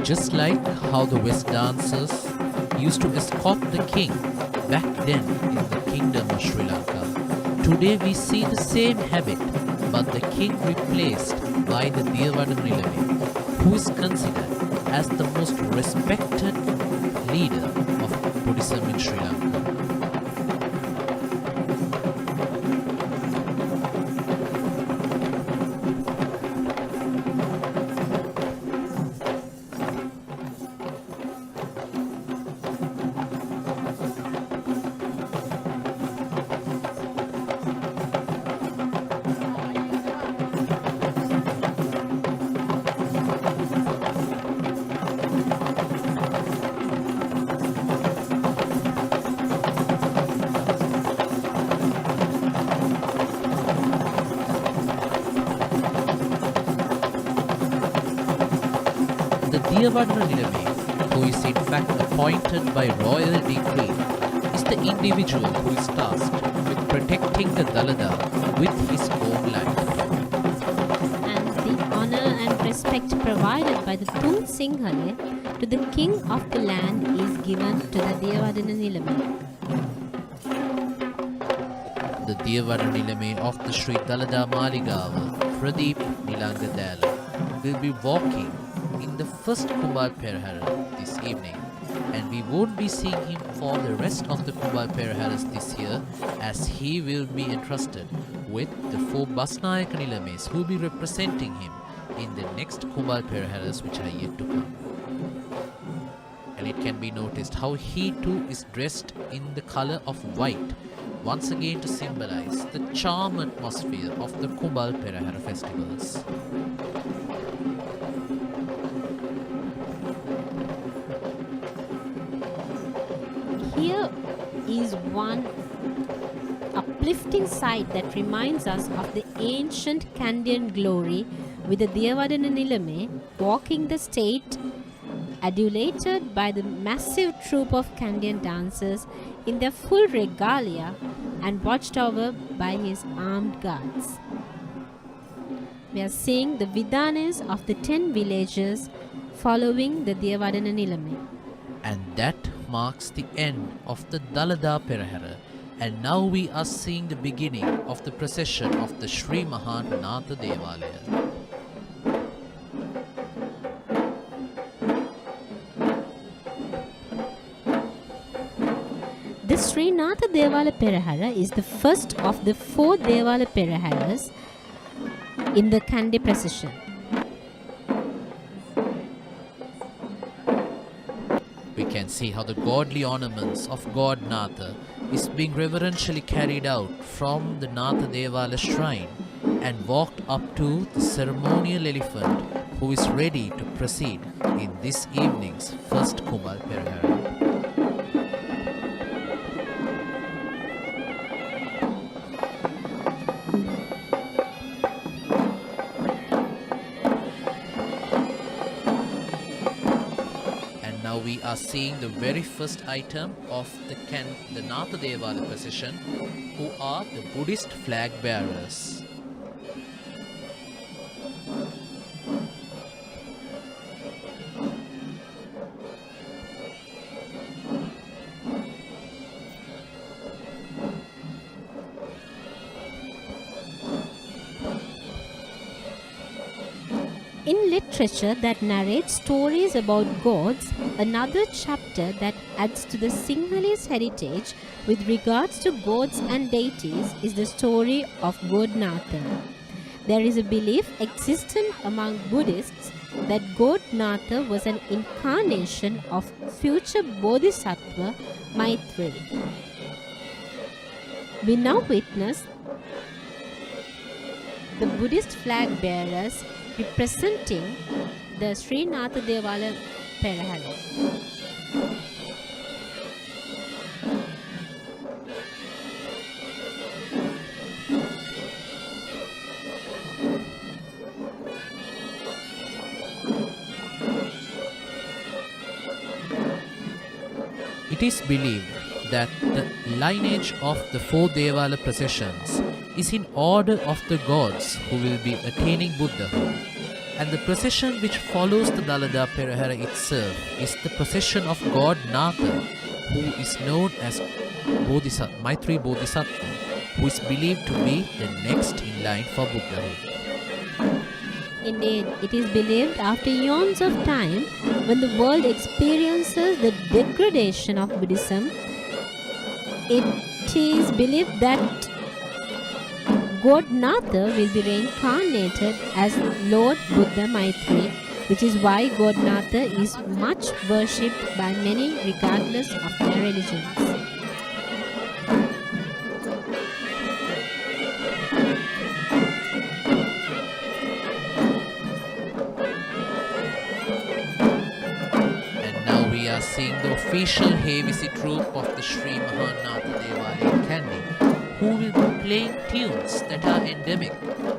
Just like how the West dancers used to escort the king back then in the kingdom of Sri Lanka, today we see the same habit, but the king replaced by the Diyavadana Nilame, who is considered as the most respected leader of Buddhism in Sri Lanka. The Diyavadana Nilame, who is in fact appointed by royal decree, is the individual who is tasked with protecting the Dalada with his own life. And the honor and respect provided by the Tung Singhale to the king of the land is given to the Diyavadana Nilame. The Diyavadana Nilame of the Sri Dalada Maligawa, Pradeep Nilangadala, will be walking in the first Kumbal Perahera this evening, and we won't be seeing him for the rest of the Kumbal Peraheras this year, as he will be entrusted with the 4 Basnayaka Nilames who will be representing him in the next Kumbal Peraheras which are yet to come. And it can be noticed how he too is dressed in the color of white, once again to symbolize the charm and atmosphere of the Kumbal Perahera festivals. Here is one uplifting sight that reminds us of the ancient Kandian glory, with the Diyavadana Nilame walking the state, adulated by the massive troop of Kandian dancers in their full regalia and watched over by his armed guards. We are seeing the Vidanas of the 10 villages following the Diyavadana Nilame. And that marks the end of the Dalada Perahera, and now we are seeing the beginning of the procession of the Sri Mahanatha Devalaya. The Srinatha Devala Perahera is the first of the 4 Devala Peraheras in the Kandy procession. We can see how the godly ornaments of God Natha is being reverentially carried out from the Natha Devala shrine and walked up to the ceremonial elephant who is ready to proceed in this evening's first Kumbal Procession. And now we are seeing the very first item of the Natha Devala procession, who are the Buddhist flag bearers. In literature that narrates stories about gods, another chapter that adds to the Sinhalese heritage with regards to gods and deities is the story of God Natha. There is a belief existent among Buddhists that God Natha was an incarnation of future Bodhisattva Maitri. We now witness the Buddhist flag bearers representing the Sri Natha Devala Perahera. It is believed that the lineage of the four Devala processions is in order of the gods who will be attaining Buddhahood, and the procession which follows the Dalada Perahera itself is the procession of God Natha, who is known as Maitri Bodhisattva, who is believed to be the next in line for Buddhahood. Indeed, it is believed after eons of time, when the world experiences the degradation of Buddhism, it is believed that God Natha will be reincarnated as Lord Buddha Maitri, which is why God Natha is much worshipped by many regardless of their religions. Seeing the official heavy troupe of the Sri Mahanatha Devala in Kandy, who will be playing tunes that are endemic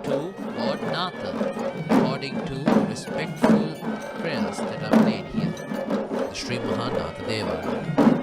to Lord Natha, according to respectful prayers that are played here, the Sri Mahanatha Devala.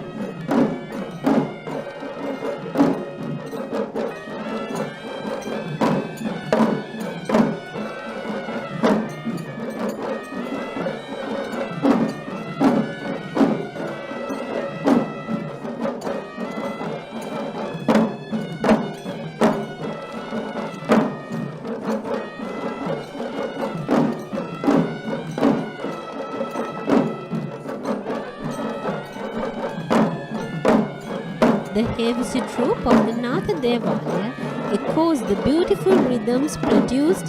The heavy troupe of the Natha Devala echoes the beautiful rhythms produced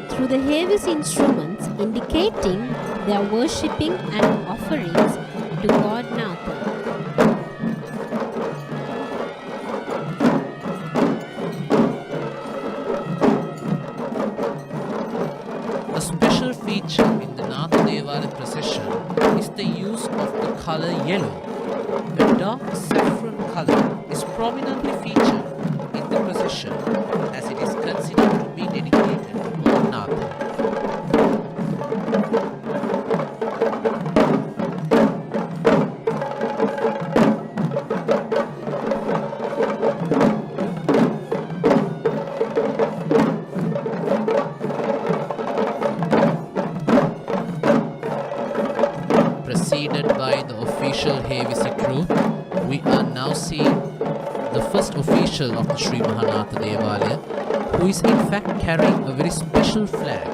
through the heavy instruments, indicating their worshipping and offerings to God Natha. A special feature in the Natha Devala procession is the use of the color yellow. A dark saffron color is prominently featured in the procession, as it is considered to be dedicated to Lord Natha. Preceded by the official heavy troupe, we are now seeing the first official of the Sri Mahanatha Devala, who is in fact carrying a very special flag.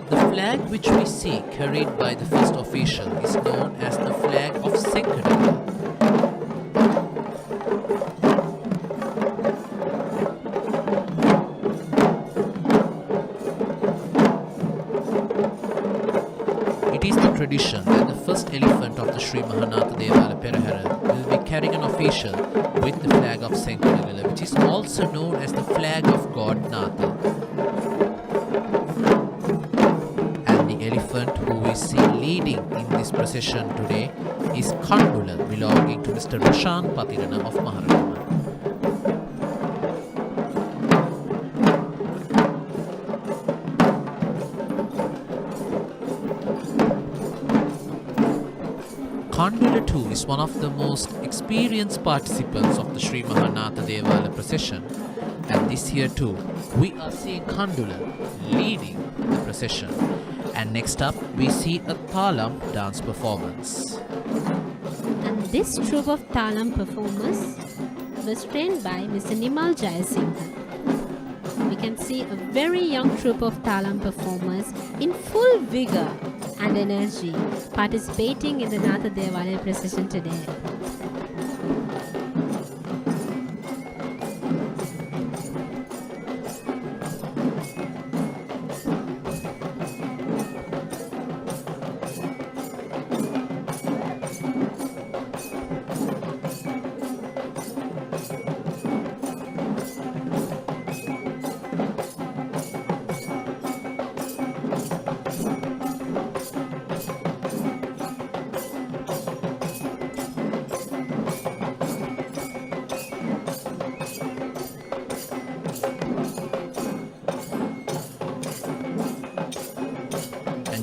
The flag which we see carried by the first official is known as the flag of Senkadeva. first elephant of the Sri Mahanatha Devala Perahera will be carrying an official with the flag of Senkanagala, which is also known as the flag of God Natha. And the elephant who we see leading in this procession today is Kandula, belonging to Mr. Rashan Patirana of Maharatama. Kandula too is one of the most experienced participants of the Sri Mahanatha Devala procession, and this year too we are seeing Kandula leading the procession. And next up we see a Thalam dance performance. And this troupe of Thalam performers was trained by Mr. Nimal Jayasinghe. We can see a very young troupe of Thalam performers in full vigor and energy participating in the Natha Devala procession today.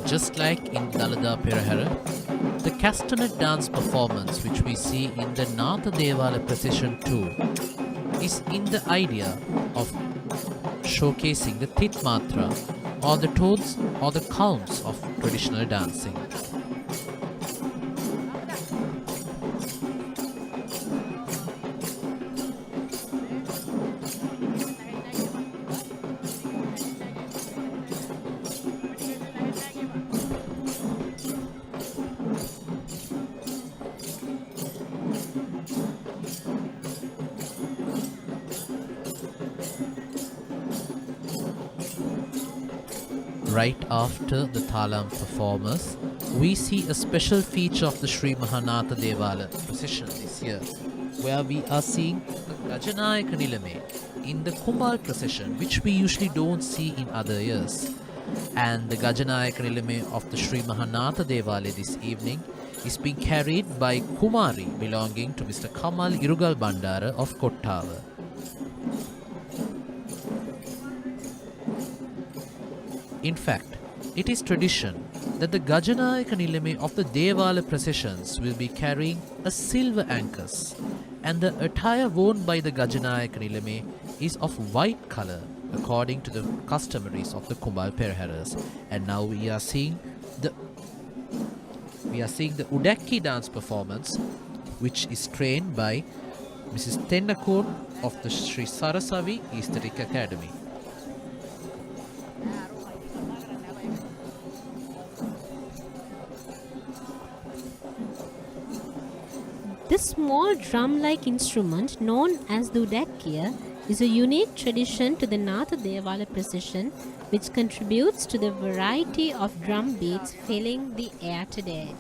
Just like in Dalada Perahera, the castanet dance performance which we see in the Natha Devala procession too is in the idea of showcasing the Titmatra or the tones or the counts of traditional dancing. Right after the Thalam performers, we see a special feature of the Sri Mahanatha Devala procession this year, where we are seeing the Gajanayaka Nilame in the Kumbal Procession, which we usually don't see in other years. And the Gajanayaka Nilame of the Sri Mahanatha Devala this evening is being carried by Kumari, belonging to Mr. Kamal Irugal Bandara of Kottava. In fact, it is tradition that the Gajanayaka Nilame of the Devala processions will be carrying a silver ankus, and the attire worn by the Gajanayaka Nilame is of white color according to the customaries of the Kumbal Procession. And now we are seeing the Udeki Dance performance, which is trained by Mrs. Tennakon of the Sri Sarasavi Aesthetic Academy. This small drum-like instrument known as the Udeki is a unique tradition to the Natha Devala procession, which contributes to the variety of drum beats filling the air today.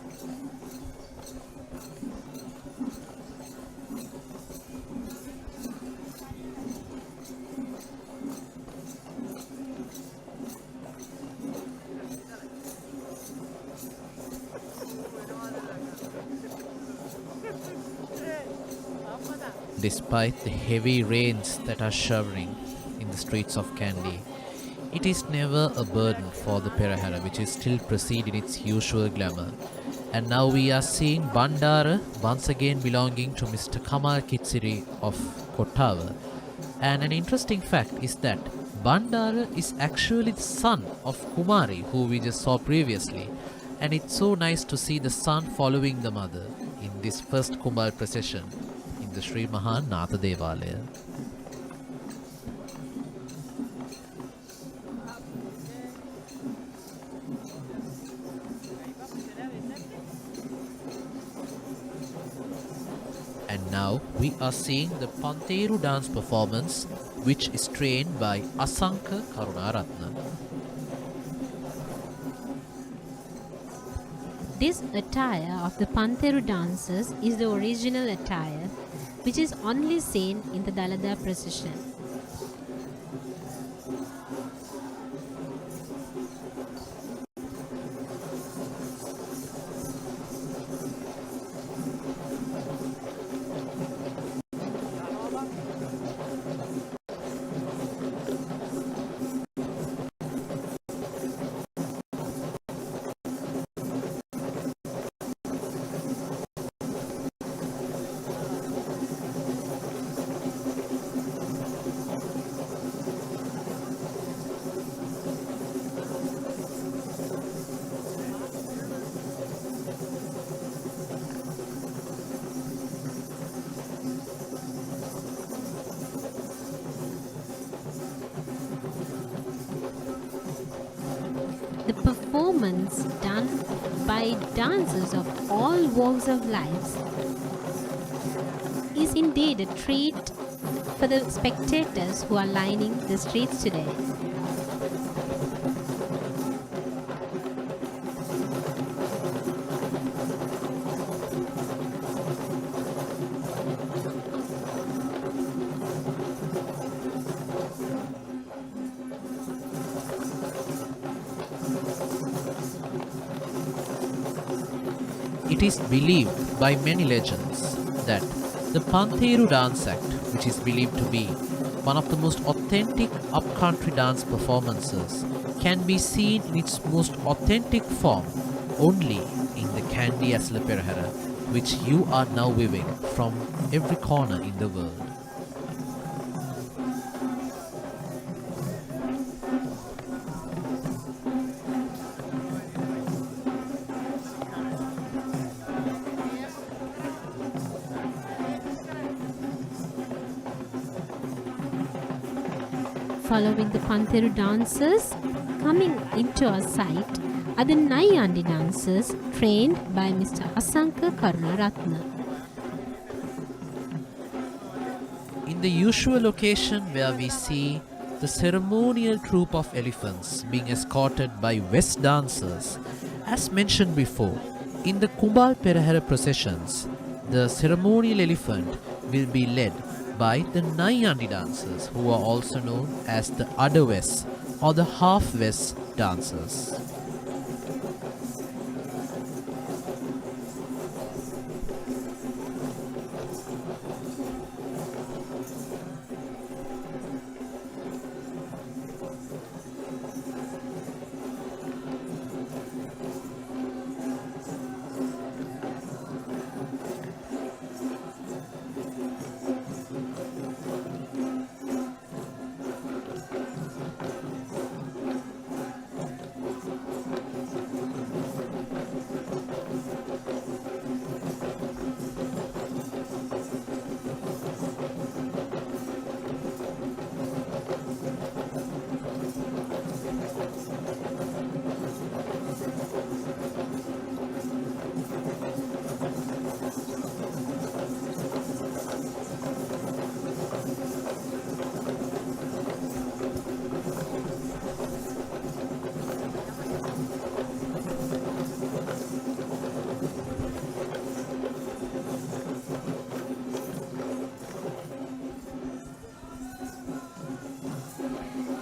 Despite the heavy rains that are showering in the streets of Kandy, it is never a burden for the Perahera, which is still proceed in its usual glamour. And now we are seeing Bandara, once again belonging to Mr. Kamal Kitsiri of Kottava. And an interesting fact is that Bandara is actually the son of Kumari, who we just saw previously. And it's so nice to see the son following the mother in this first Kumbal procession in the Sri Mahanatha Devalaya. And now we are seeing the Pantheru Dance performance, which is trained by Asanka Karunaratna. This attire of the Pantheru dancers is the original attire, which is only seen in the Dalada procession. The performance done by dancers of all walks of life is indeed a treat for the spectators who are lining the streets today. It is believed by many legends that the Pantheru Dance Act, which is believed to be one of the most authentic upcountry dance performances, can be seen in its most authentic form only in the Kandy Esala Perahera, which you are now viewing from every corner in the world. Following the Pantheru dancers, coming into our sight are the Nyandin Dancers trained by Mr. Asanka Karunaratna. In the usual location where we see the ceremonial troop of elephants being escorted by West dancers, as mentioned before, in the Kumbal Procession processions, the ceremonial elephant will be led by the Nyandin Dancers, who are also known as the Ada West or the Half West dancers.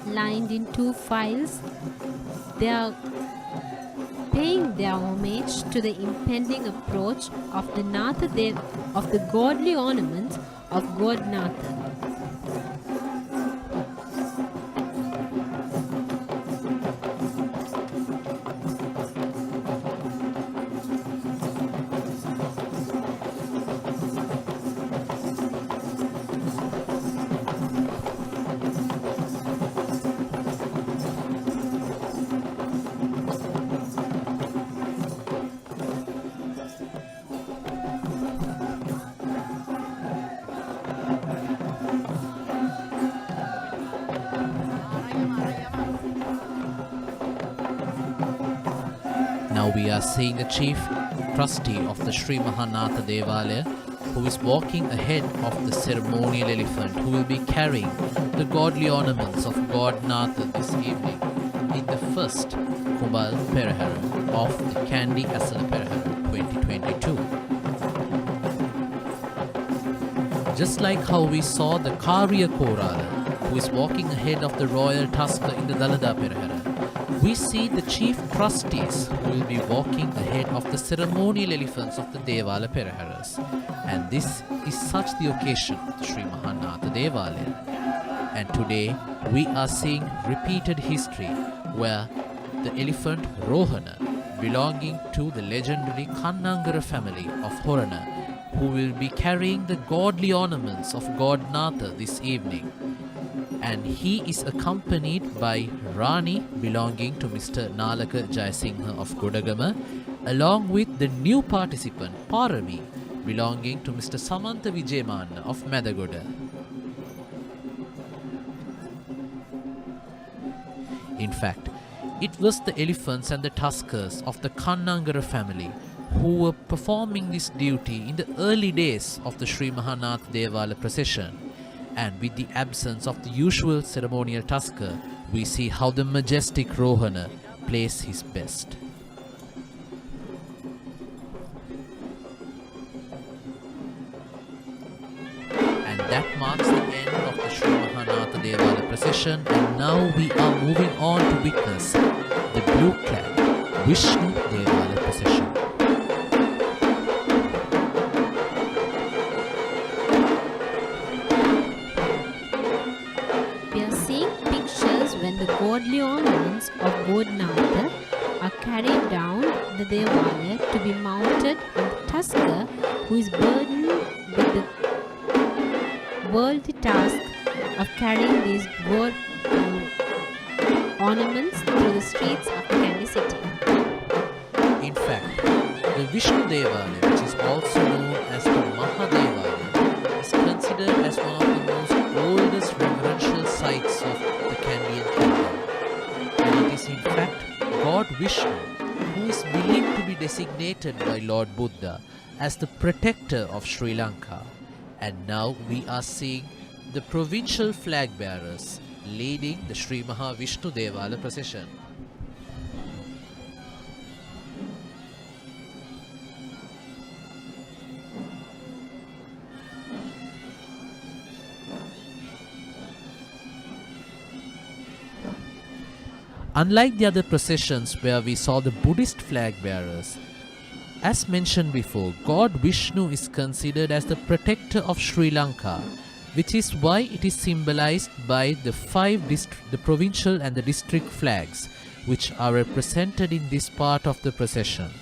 Lined in two files, they are paying their homage to the impending approach of the Natha of the godly ornaments of God Natha. Now we are seeing the chief trustee of the Sri Mahanatha Devalaya, who is walking ahead of the ceremonial elephant, who will be carrying the godly ornaments of God Natha this evening in the first Kumbal Procession of the Kandy Esala Perahera 2022. Just like how we saw the Karya Korala, who is walking ahead of the royal tusker in the Dalada Perahera, we see the chief trustees who will be walking ahead of the ceremonial elephants of the Devala Peraheras. And this is such the occasion of the Sri Mahanatha Devalaya. And today we are seeing repeated history where the elephant Rohana, belonging to the legendary Kannangara family of Horana, who will be carrying the godly ornaments of God Natha this evening. And he is accompanied by Rani, belonging to Mr. Nalaka Jayasinghe of Godagama, along with the new participant Parami, belonging to Mr. Samantha Vijayamanna of Madagoda. In fact, it was the elephants and the tuskers of the Kannangara family who were performing this duty in the early days of the Sri Mahanatha Devala procession. And with the absence of the usual ceremonial tusker, we see how the majestic Rohana plays his best. And that marks the end of the Sri Mahanatha Devala procession, and now we are moving on to witness the blue-clad Vishnu Devala procession. When the godly ornaments of Godnatha are carried down the Devalaya to be mounted on the tusker who is burdened with the worldly task of carrying these ornaments through the streets of the Kandy city. In fact, the Vishnu Devalaya, which is also known as the Mahadevalaya, is considered as one of the most oldest reverential sites of the Kandian kingdom. And it is in fact God Vishnu who is believed to be designated by Lord Buddha as the protector of Sri Lanka. And now we are seeing the provincial flag bearers leading the Sri Mahavishnu Devala procession. Unlike the other processions where we saw the Buddhist flag bearers, as mentioned before, God Vishnu is considered as the protector of Sri Lanka, which is why it is symbolized by the the provincial and the district flags, which are represented in this part of the procession.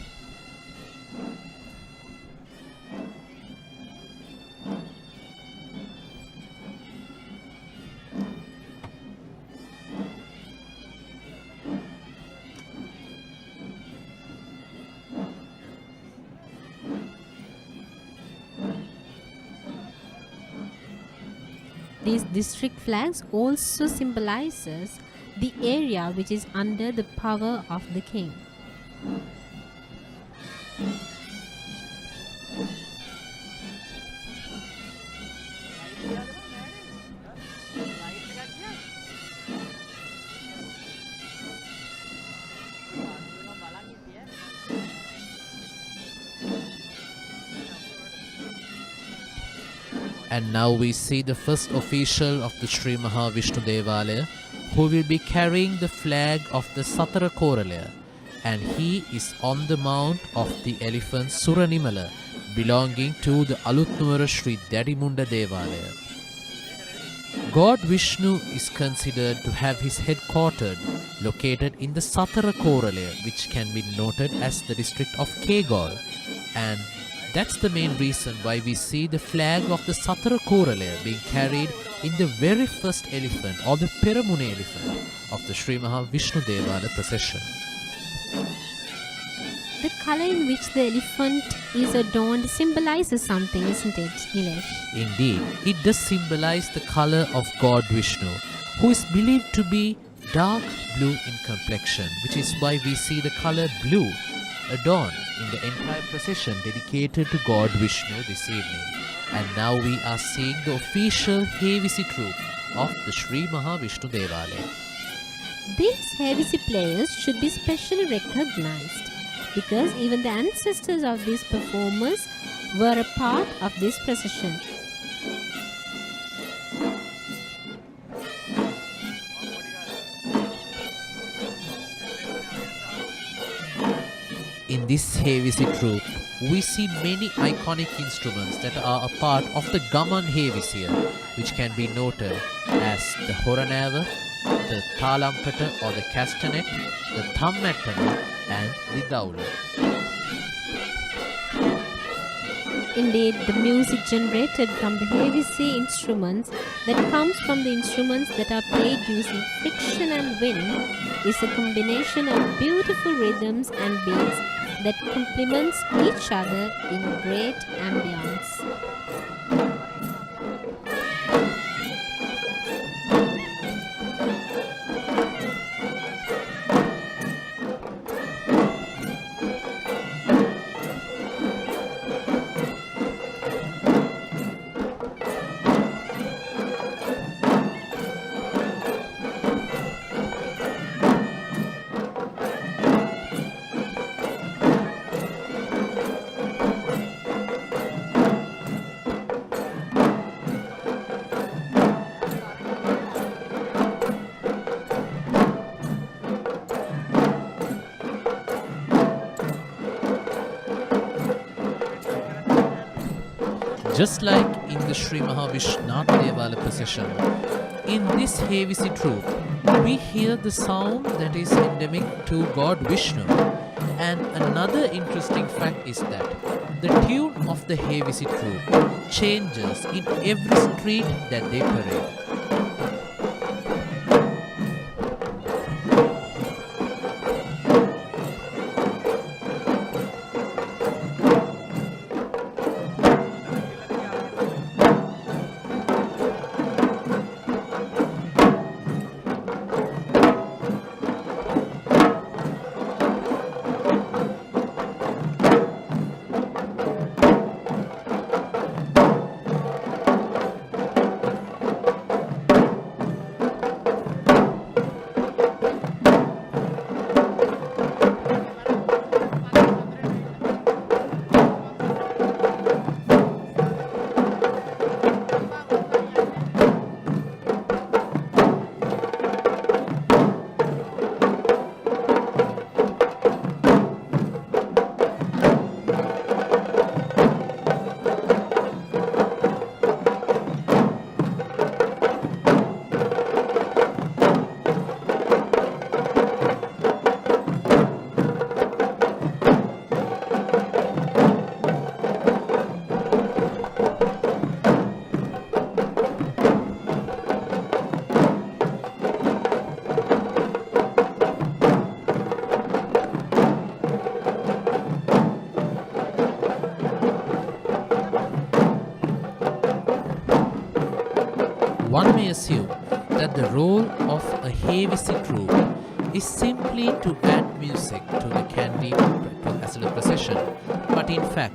These district flags also symbolizes the area which is under the power of the king. And now we see the first official of the Sri Mahavishnu Devalaya, who will be carrying the flag of the Satara Koralaya, and he is on the mount of the elephant Suranimala, belonging to the Alutnuwara Sri Dadimunda Devalaya. God Vishnu is considered to have his headquarters located in the Satara Koralaya, which can be noted as the district of Kegol, and that's the main reason why we see the flag of the Satara Koralaya being carried in the very first elephant or the Peramune elephant of the Sri Mahavishnu Devala procession. The color in which the elephant is adorned symbolizes something, isn't it, Nilesh? Indeed, it does symbolize the color of God Vishnu, who is believed to be dark blue in complexion, which is why we see the color blue adorned in the entire procession dedicated to God Vishnu this evening. And now we are seeing the official Hevisi troop of the Sri Mahavishnu Devalaya. These Hevisi players should be specially recognized because even the ancestors of these performers were a part of this procession. In this Hevisi troupe, we see many iconic instruments that are a part of the Gaman Hevisiya, which can be noted as the Horanava, the Thalam or the castanet, the Thammattana and the Dawla. Indeed, the music generated from the Hevisi instruments that comes from the instruments that are played using friction and wind is a combination of beautiful rhythms and beats that complements each other in great ambience. Just like in the Sri Mahavishnath procession, in this Hevisi troupe, we hear the sound that is endemic to God Vishnu. And another interesting fact is that the tune of the Hevisi troupe changes in every street that they parade. One may assume that the role of a Hevisi troupe is simply to add music to the Kandy Esala procession, but in fact,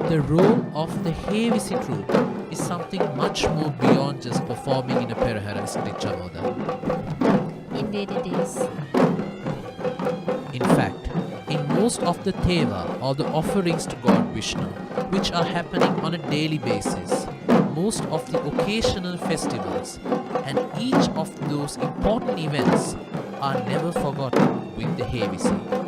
the role of the Hevisi troupe is something much more beyond just performing in a Perahera, isn't it, Chamoda? Indeed it is. In fact, in most of the Teva or the offerings to God Vishnu, which are happening on a daily basis, most of the occasional festivals and each of those important events are never forgotten with the Hevisi.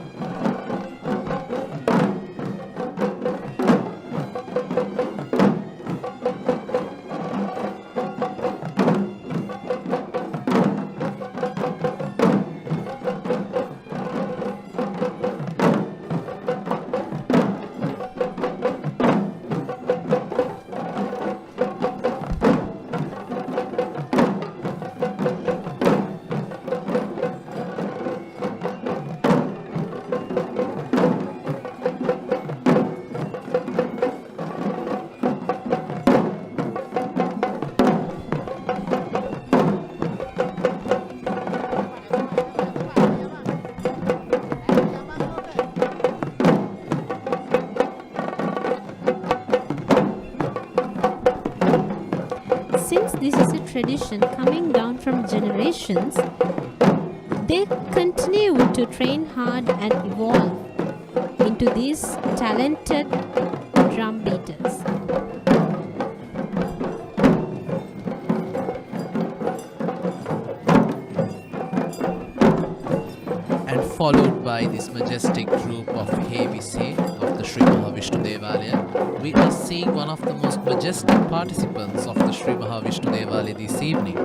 Since this is a tradition coming down from generations, They continue to train hard and evolve into these talented drum beaters. And followed by this majestic group of Hevise of the Sri Mahavishnu Devalaya, we are seeing one of the most majestic participants of the Sri Mahavishnu Devalaya this evening.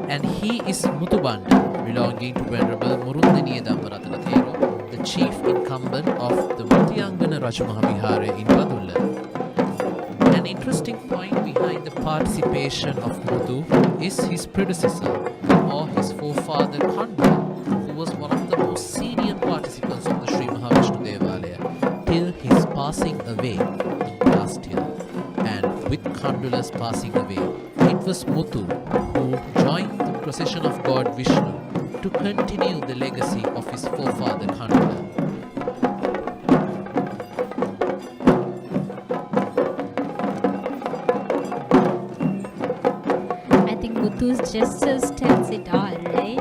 And he is Muthubanda, belonging to Venerable Murundaniya Dhammaratana Thero, the chief incumbent of the Muthiyangana Rajamahawihara in Badulla. An interesting point behind the participation of Muthu is his predecessor, or his forefather Kandy, who was one of the most senior participants of the Sri Mahavishnu Devalaya till his passing away last year. And with Kandula's passing away, it was Muthu who joined the procession of God Vishnu to continue the legacy of his forefather Kandula. I think Muthu's gestures tells it all, right?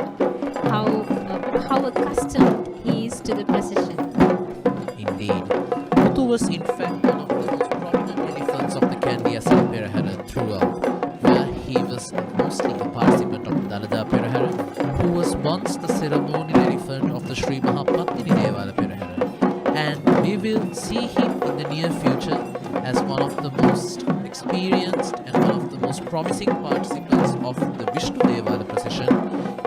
How accustomed he is to the procession. Indeed. Muthu was in fact one of the most prominent elephants of the Kandy Esala Perahera throughout, where he was mostly a participant of Dalada Perahera, who was once the ceremonial elephant of the Sri Mahapatini Devala Perahera. And we will see him in the near future as one of the most experienced and one of the most promising participants of the Vishnu Devala procession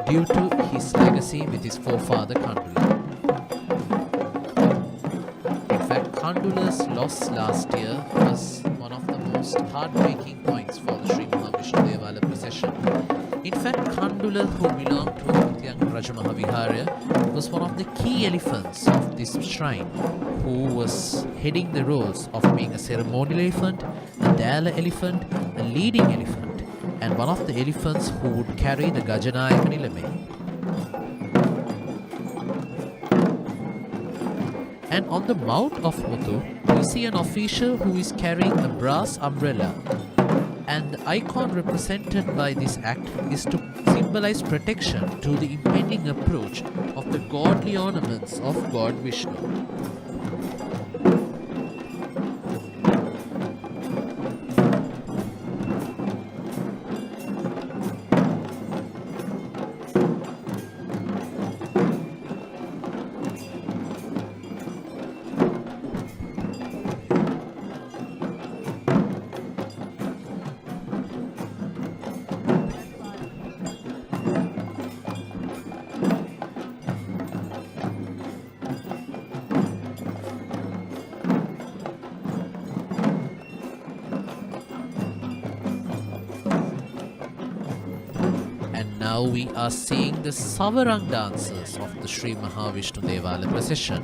due to his legacy with his forefather Kandula. In fact, Kandula's loss last year was one of the most heartbreaking points for the Sri Mahavishnu Devala procession. In fact, Kandula, who belonged to Muthiyangana Rajamahawihara, was one of the key elephants of this shrine, who was heading the roles of being a ceremonial elephant, a Dala elephant, a leading elephant, and one of the elephants who would carry the Gajanayaka Nilame. And on the mouth of Muthu, we see an official who is carrying a brass umbrella. And the icon represented by this act is to symbolize protection to the impending approach of the godly ornaments of God Vishnu. Now we are seeing the Savarang dancers of the Sri Mahavishnu Devala procession.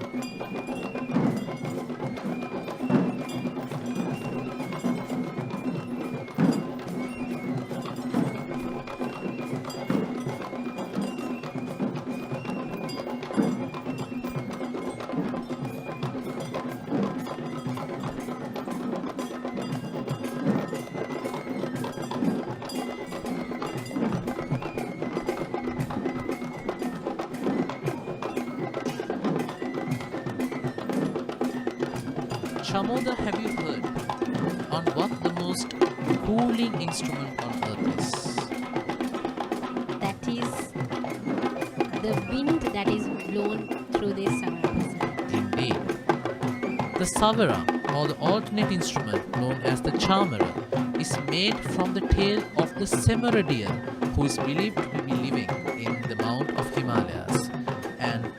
Chamoda, have you heard on what the most cooling instrument on earth is? That is the wind that is blown through this savarang. Indeed. The savarang, or the alternate instrument known as the chamara, is made from the tail of the Semara deer, who is believed to be living in the Mount of Himalayas. And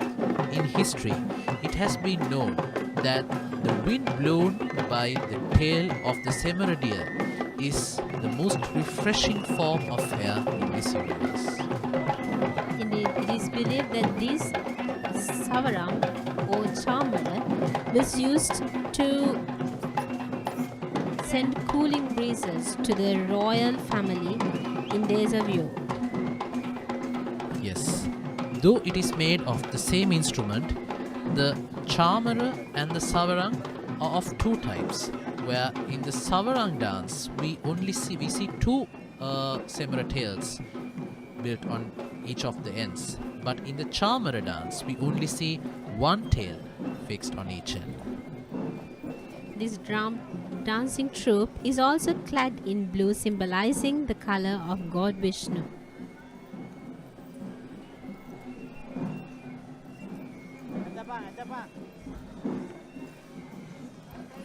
in history, it has been known that the wind blown by the tail of the Semara deer is the most refreshing form of air in this universe. Indeed, it is believed that this savarang or chamara was used to send cooling breezes to the royal family in days of yore. Yes, though it is made of the same instrument, the chamara and the savarang are of two types, where in the savarang dance we see two Semara tails built on each of the ends, but in the Chamara dance, we only see one tail fixed on each end. This drum dancing troupe is also clad in blue, symbolizing the color of God Vishnu.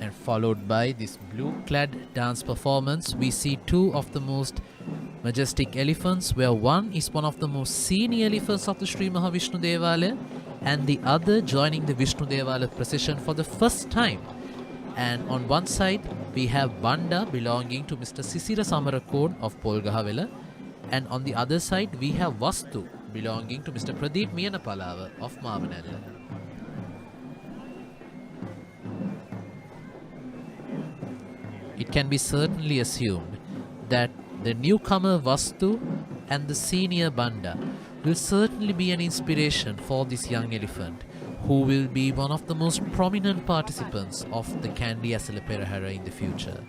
And followed by this blue-clad dance performance, we see two of the most majestic elephants, where one is one of the most senior elephants of the Sri Mahavishnu Devalaya, and the other joining the Vishnu Devalaya procession for the first time. And on one side, we have Banda belonging to Mr. Sisira Samarakone of Polgahavela, and on the other side, we have Vastu belonging to Mr. Pradeep Miyanapalava of Mavanella. It can be certainly assumed that the newcomer Vastu and the senior Banda will certainly be an inspiration for this young elephant, who will be one of the most prominent participants of the Kandy Esala Perahera in the future.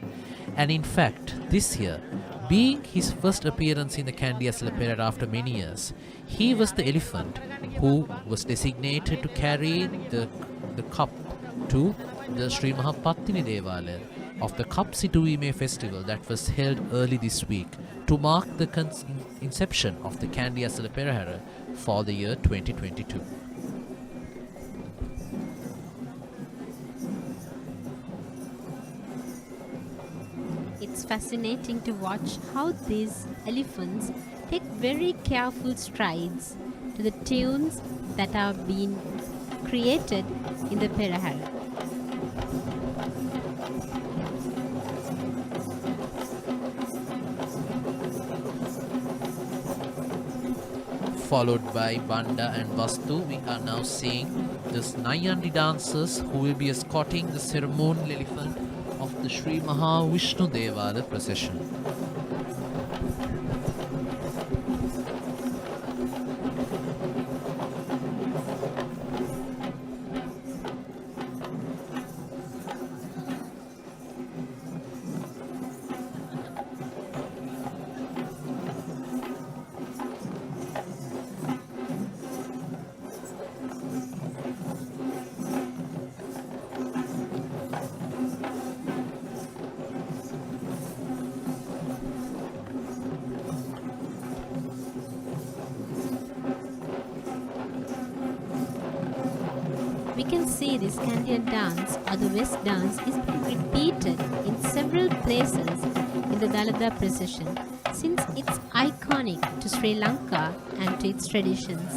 And in fact, this year, being his first appearance in the Kandy Esala Perahera after many years, he was the elephant who was designated to carry the cup to the Sri Mahapattini Devalaya of the Cup Situime festival that was held early this week to mark the inception of the Kandy Esala Perahera for the year 2022. It's fascinating to watch how these elephants take very careful strides to the tunes that are being created in the Perahera. Followed by Banda and Vastu, we are now seeing the Nyandin Dancers who will be escorting the ceremonial elephant of the Sri Mahavishnu Devalaya procession. We can see this Kandy dance or the West dance is being repeated in several places in the Dalada procession, since it's iconic to Sri Lanka and to its traditions.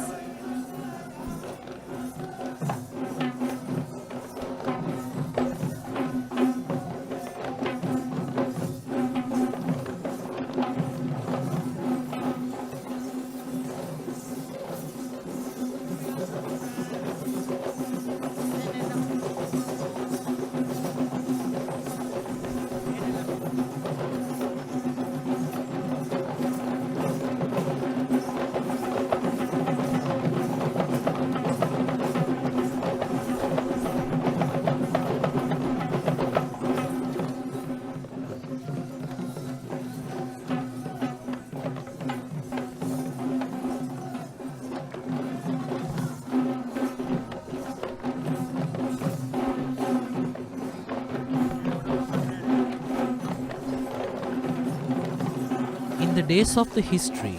In the days of the history,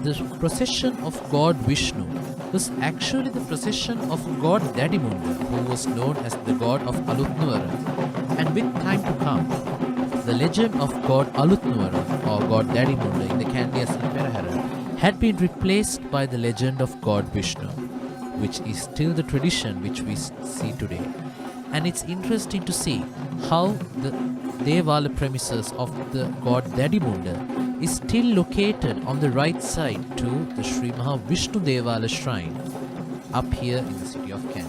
the procession of God Vishnu was actually the procession of God Dadimunda, who was known as the god of Alutnuara. And with time to come, the legend of God Alutnuara or God Dadimunda in the Kandy Esala Perahera had been replaced by the legend of God Vishnu, which is still the tradition which we see today. And it's interesting to see how the Devala premises of the god Dadimunda is still located on the right side to the Sri Mahavishnu Devala shrine up here in the city of Kandy.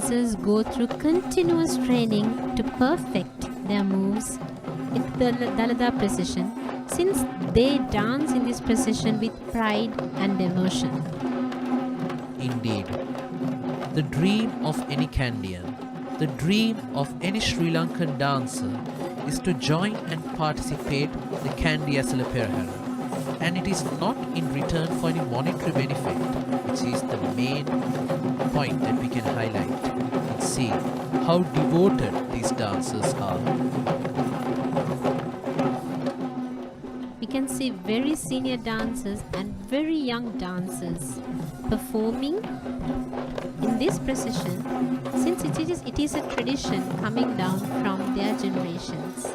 dancers go through continuous training to perfect their moves in the Dalada procession, since they dance in this procession with pride and devotion. Indeed, the dream of any Kandian, the dream of any Sri Lankan dancer is to join and participate the Kandy Esala Perahera. And it is not in return for any monetary benefit, which is the main point that we can highlight and see how devoted these dancers are. We can see very senior dancers and very young dancers performing in this procession, since it is a tradition coming down from their generations.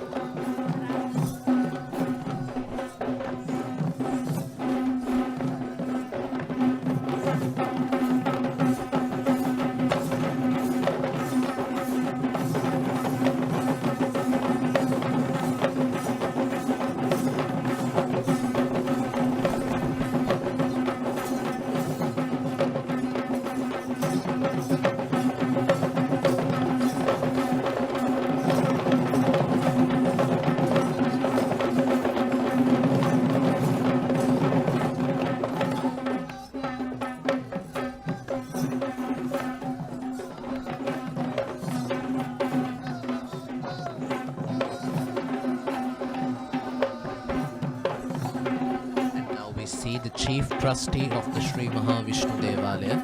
The chief trustee of the Sri Mahavishnu Devalaya,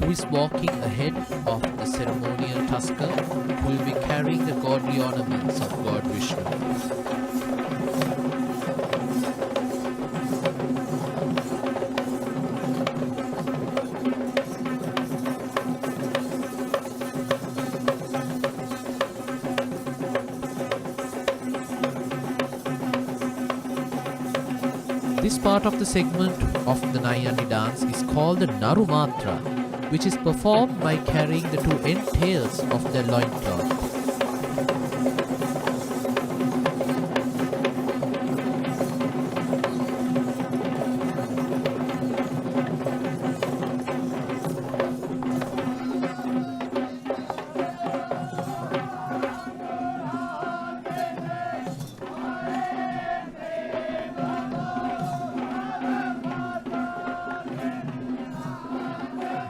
who is walking ahead of the ceremonial tusker, who will be carrying the godly ornaments of God Vishnu. This part of the segment of the Nyandin dance is called the Narumatra, which is performed by carrying the two end tails of the loincloth.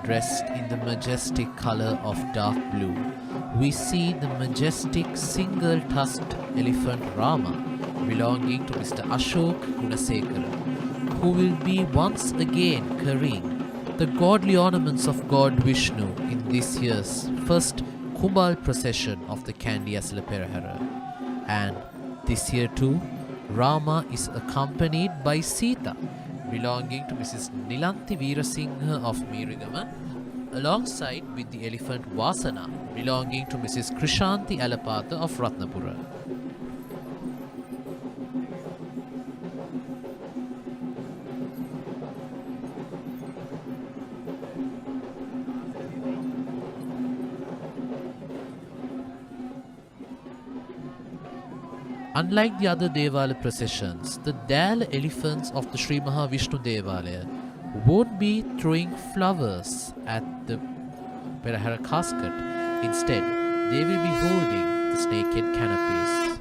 Dressed in the majestic color of dark blue, we see the majestic single-tusked elephant Rama belonging to Mr. Ashok Gunasekara, who will be once again carrying the godly ornaments of God Vishnu in this year's first Kumbal Procession of the Kandy Esala Perahera. And this year too, Rama is accompanied by Sita, belonging to Mrs. Nilanthi Veerasinghe of Mirigama, alongside with the elephant Vasana, belonging to Mrs. Krishanti Alapatha of Ratnapura. Unlike the other Devala processions, the Dala elephants of the Sri Mahavishnu Devalaya won't be throwing flowers at the Perahera casket. Instead, they will be holding the snake-head canopies.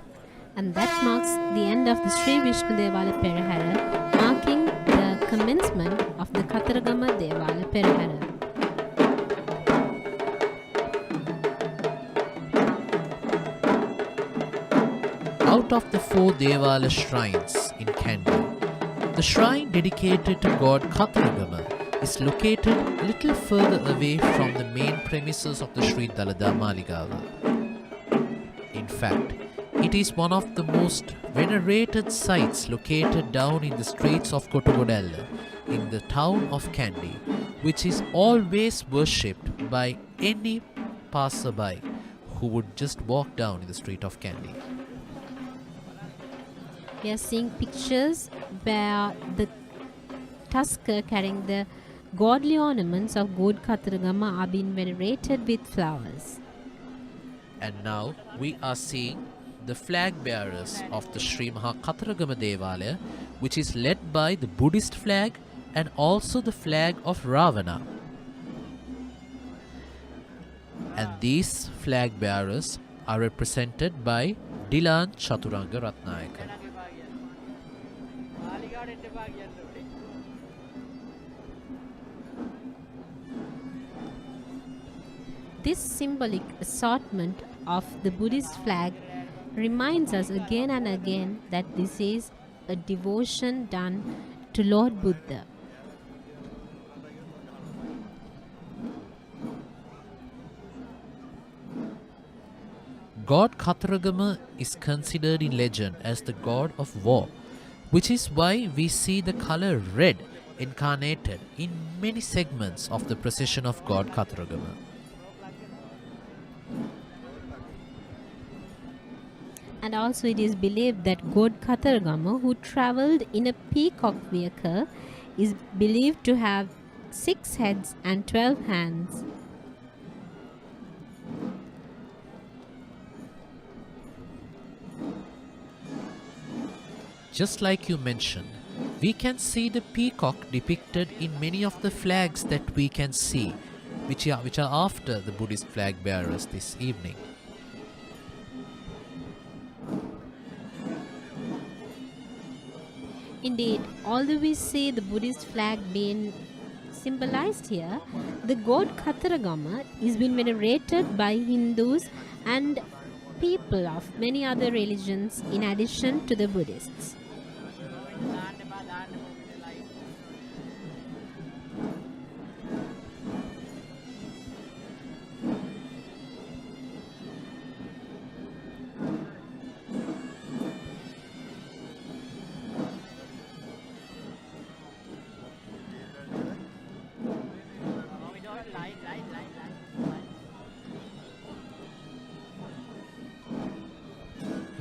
And that marks the end of the Sri Vishnu Devala Perahera, marking the commencement of the Kataragama Devala Perahera. Out of the 4 Devala shrines in Kandy, the shrine dedicated to God Kataragama is located a little further away from the main premises of the Sri Dalada Maligawa. In fact, it is one of the most venerated sites located down in the streets of Kotugodalla in the town of Kandy, which is always worshipped by any passerby who would just walk down in the street of Kandy. We are seeing pictures where the tusker carrying the godly ornaments of God Kataragama are being venerated with flowers. And now we are seeing the flag bearers of the Sri Maha Kataragama Devalaya, which is led by the Buddhist Flag and also the flag of Ravana. and these flag bearers are represented by Dilan Chaturanga Ratnayaka. This symbolic assortment of the Buddhist flag reminds us again and again that this is a devotion done to Lord Buddha. God Kataragama is considered in legend as the god of war, which is why we see the color red incarnated in many segments of the procession of God Kataragama. And also it is believed that God Kataragama, who travelled in a peacock vehicle, is believed to have 6 heads and 12 hands. Just like you mentioned, we can see the peacock depicted in many of the flags that we can see, which are after the Buddhist flag bearers this evening. Indeed, although we see the Buddhist flag being symbolized here, the god Kataragama is being venerated by Hindus and people of many other religions in addition to the Buddhists.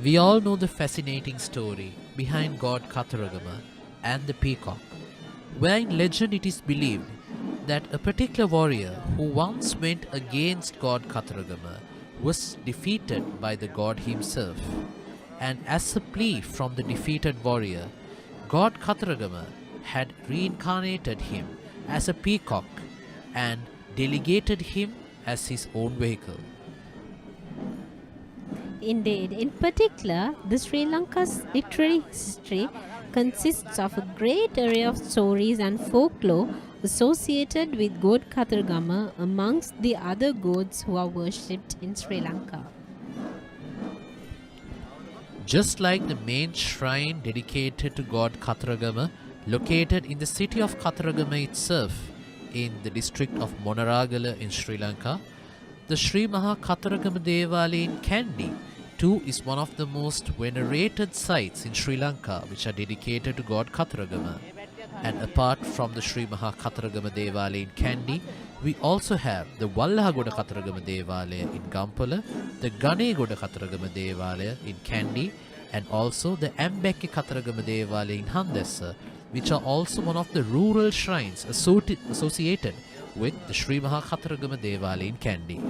We all know the fascinating story behind God Kataragama and the peacock, where in legend it is believed that a particular warrior who once went against God Kataragama was defeated by the god himself, and as a plea from the defeated warrior, God Kataragama had reincarnated him as a peacock and delegated him as his own vehicle. Indeed, in particular, the Sri Lanka's literary history consists of a great array of stories and folklore associated with God Kataragama amongst the other gods who are worshipped in Sri Lanka. Just like the main shrine dedicated to God Kataragama, located in the city of Kataragama itself, in the district of Monaragala in Sri Lanka, the Sri Maha Kataragama Devalaya in Kandy too is one of the most venerated sites in Sri Lanka which are dedicated to God Kataragama. And apart from the Sri Maha Kataragama Devalaya in Kandy, we also have the Wallahagoda Kataragama Devalaya in Gampala, the Ganegoda Kataragama Devalaya in Kandy, and also the Ambeke Kataragama Devalaya in Handessa, which are also one of the rural shrines associated with the Sri Maha Kataragama Devalaya in Kandy.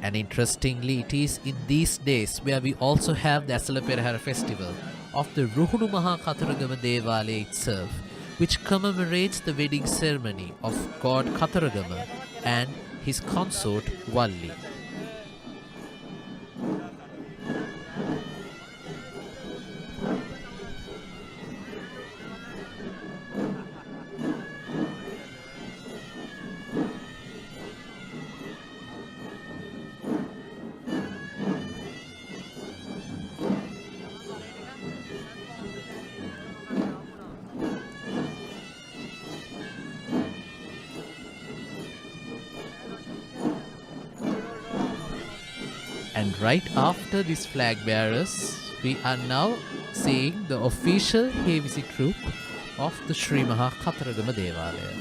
And interestingly, it is in these days where we also have the Esala Perahera festival of the Ruhunu Maha Kataragama Devalaya itself, which commemorates the wedding ceremony of God Kataragama and his consort Walli. And right after these flag bearers, we are now seeing the official heavy troop of the Sri Maha Kataragama Devalaya.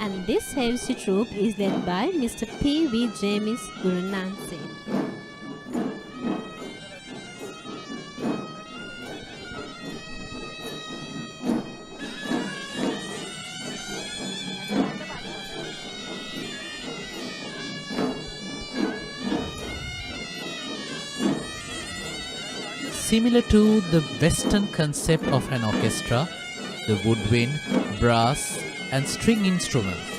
And this heavy troop is led by Mr. P.V. James Gurunansi. Similar to the Western concept of an orchestra, the woodwind, brass and string instruments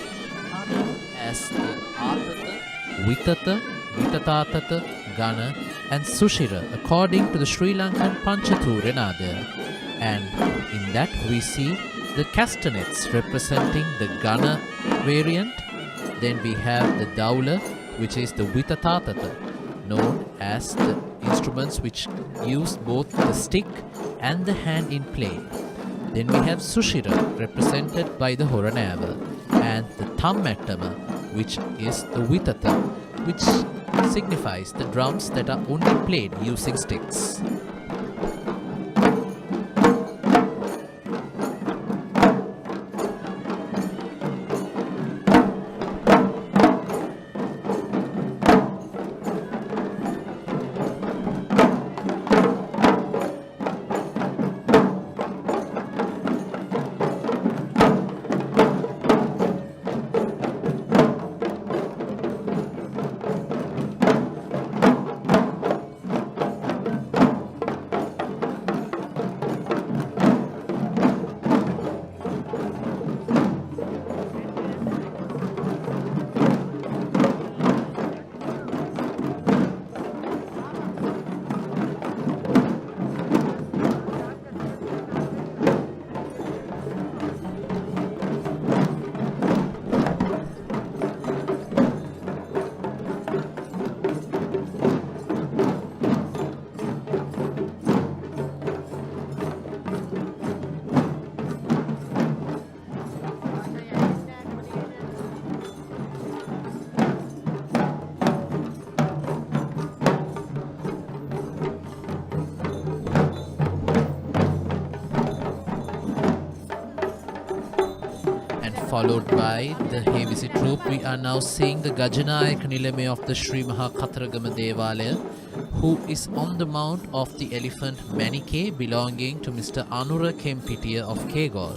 are known as the Atata, Vitata, Vitatatata, Gana and Sushira according to the Sri Lankan Panchatur Renada. And in that we see the castanets representing the Gana variant. Then we have the Daula, which is the Vitatatata, known as the instruments which use both the stick and the hand in play. Then we have Sushira, represented by the Horanava, and the Thammattama, which is the Vitata, which signifies the drums that are only played using sticks. Followed by the Hevisi troupe, we are now seeing the Gajanayaka Nilame of the Sri Maha Katharagama Devalaya, who is on the mount of the elephant Manike belonging to Mr. Anura Kempitiya of Kegol.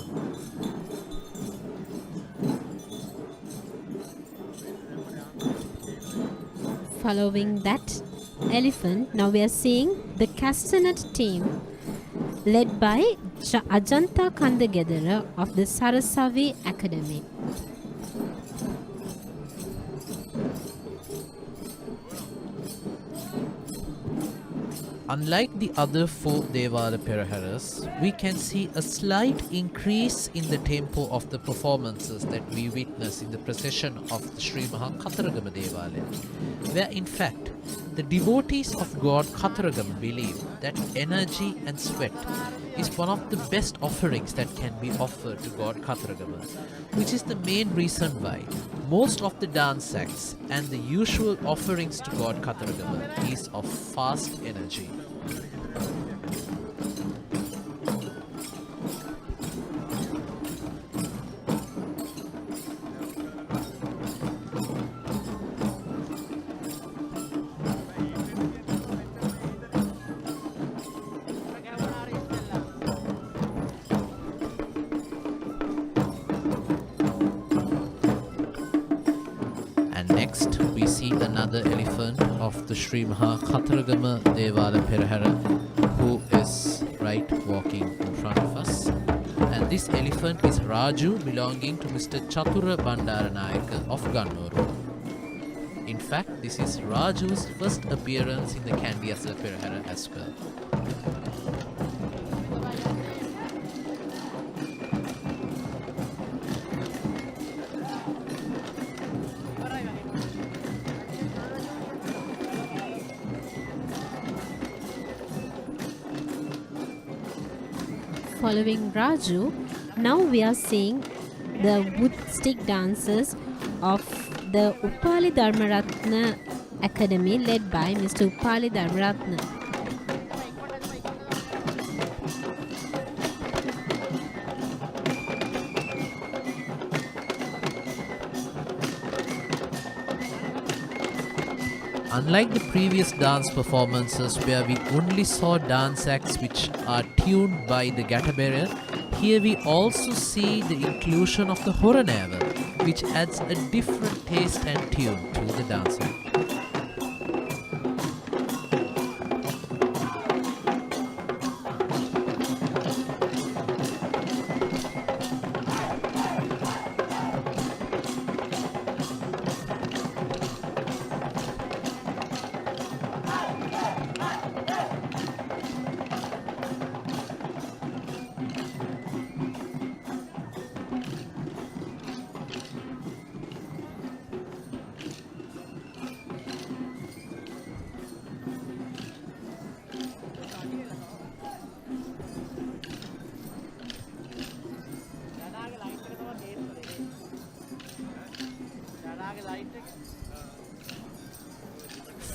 Following that elephant, now we are seeing the castanet team led by Ajanta Kandagedara of the Sarasavi Academy. Unlike the other four Esala Peraheras, we can see a slight increase in the tempo of the performances that we witness in the procession of the Sri Maha Katharagama Devalaya, where in fact the devotees of God Katharagama believe that energy and sweat is one of the best offerings that can be offered to God Katharagama, which is the main reason why most of the dance acts and the usual offerings to God Katharagama is of fast energy. Next, we see another elephant of the Sri Maha Katharagama Esala Perahera, who is right walking in front of us. And this elephant is Raju, belonging to Mr. Chatura Bandaranayaka of Gannuru. In fact, this is Raju's first appearance in the Kandy Esala Perahera as well. Following Raju, now we are seeing the wood stick dancers of the Upali Dharmaratna Academy led by Mr. Upali Dharmaratna. Unlike the previous dance performances where we only saw dance acts which are tuned by the Gatabera, here we also see the inclusion of the Horanava, which adds a different taste and tune to the dance act.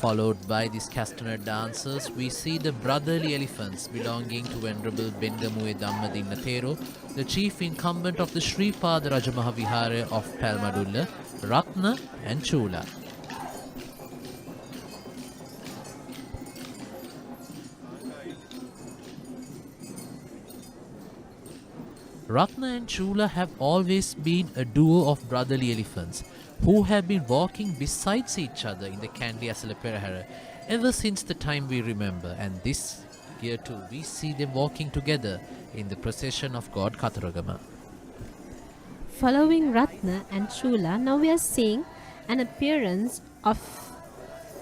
Followed by these castanet dancers, we see the brotherly elephants belonging to Venerable Bengamuwe Dhammadinna Thero, the chief incumbent of the Sripada Rajamaha Vihara of Palmadulla, Ratna and Chula. Ratna and Chula have always been a duo of brotherly elephants who have been walking besides each other in the Kandy Esala Perahera ever since the time we remember, and this year too we see them walking together in the procession of God Kataragama. Following Ratna and Chula, now we are seeing an appearance of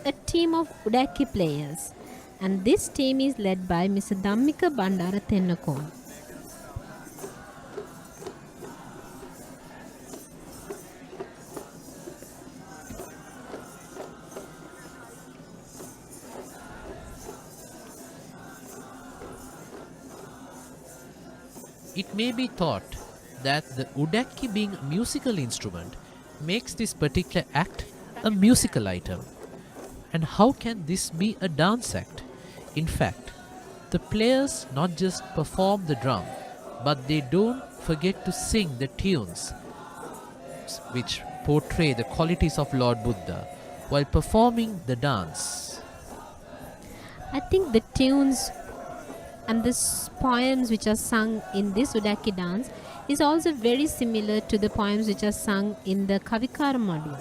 a team of Udeki players, and this team is led by Mr. Dhammika Bandara Tennakon. It may be thought that the Udeki, being a musical instrument, makes this particular act a musical item. And how can this be a dance act? In fact, the players not just perform the drum, but they don't forget to sing the tunes which portray the qualities of Lord Buddha while performing the dance. I think the tunes and the poems which are sung in this Udeki dance is also very similar to the poems which are sung in the Kavikara module.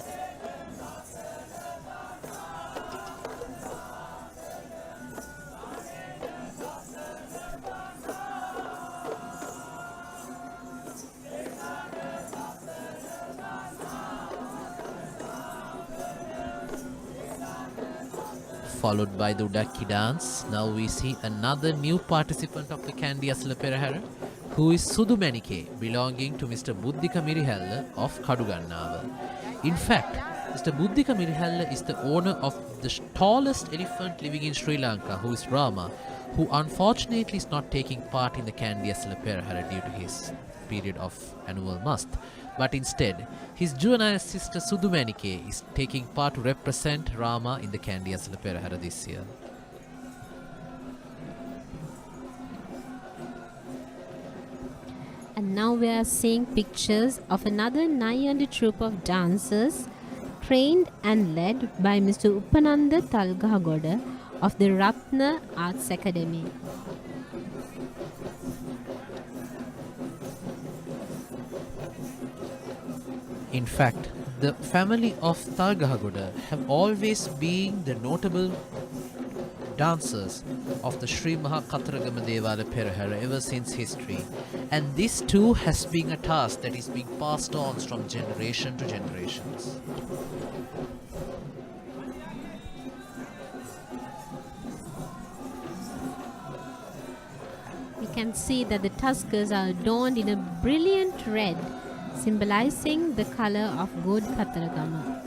Followed by the Udeki dance, now we see another new participant of the Kandy Esala Perahera, who is Sudumanike, belonging to Mr. Buddhika Mirihalla of Kadugannawa. In fact, Mr. Buddhika Mirihalla is the owner of the tallest elephant living in Sri Lanka, who is Rama, who unfortunately is not taking part in the Kandy Esala Perahera due to his period of annual mast. But instead, his juvenile sister Sudumanike is taking part to represent Rama in the Kandy Esala Perahera this year. And now we are seeing pictures of another Nyandin troupe of dancers trained and led by Mr. Upananda Talgagoda of the Ratna Arts Academy. In fact, the family of Talgagoda have always been the notable dancers of the Sri Maha Kataragama Devala Perahera ever since history, and this too has been a task that is being passed on from generation to generations. We can see that the tuskers are adorned in a brilliant red, symbolizing the color of good Kataragama.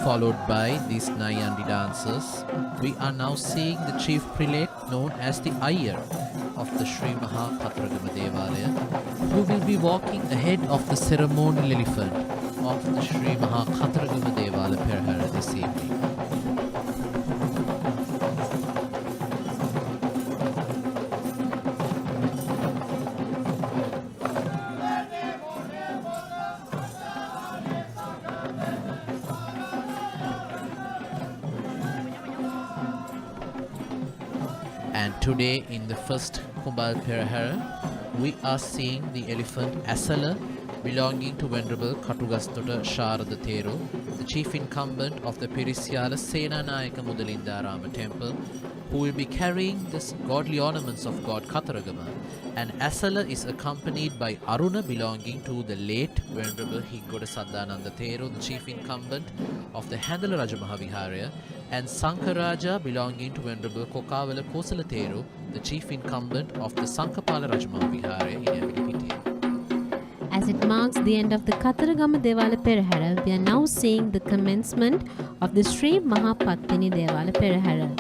Followed by these Nyandin Dancers, we are now seeing the chief prelate known as the Iyer of the Sri Maha Katharagama Devalaya, who will be walking ahead of the ceremonial elephant of the Sri Maha Katharagama Esala Perahera this evening. And today in the first Kumbal Procession, we are seeing the elephant Esala belonging to Venerable Katugastota Sharada Thero, the chief incumbent of the Perisyala Senanayaka Mudalindarama temple, who will be carrying the godly ornaments of God Katharagama. And Esala is accompanied by Aruna belonging to the late Venerable Higgoda Sadananda Thero, the chief incumbent of the Handala Rajamahaviharaya, and Sankaraja belonging to Venerable Kokavala Kosala Thero, the chief incumbent of the Sankapala Rajamahaviharaya in Avilipitiya. As it marks the end of the Katharagama Esala Perahera, we are now seeing the commencement of the Sri Mahapattini Esala Perahera.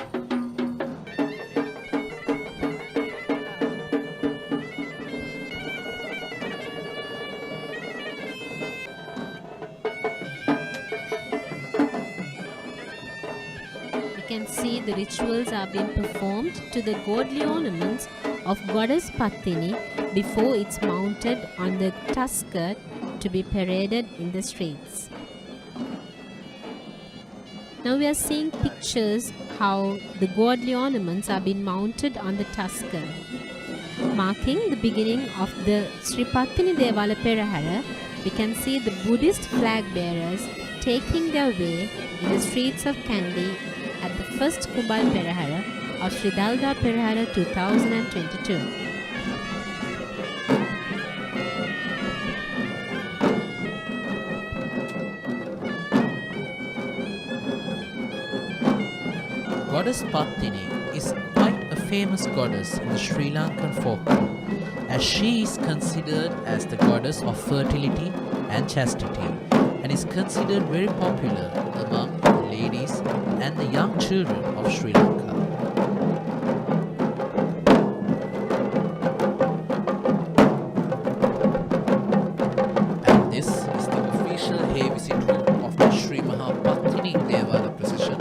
We can see the rituals are being performed to the godly ornaments of Goddess Pattini before it's mounted on the tusker to be paraded in the streets. Now we are seeing pictures how the godly ornaments are being mounted on the tusker, marking the beginning of the Sri Pattini Esala Perahera. We can see the Buddhist flag bearers taking their way in the streets of Kandy at the first Kumbal Procession of Sri Dalada Perahera 2022. Goddess Pattini is quite a famous goddess in the Sri Lankan folklore, as she is considered as the goddess of fertility and chastity, and is considered very popular among the ladies and the young children of Sri Lanka. And this is the official heavy troupe of the Sri Mahapattini Esala Procession,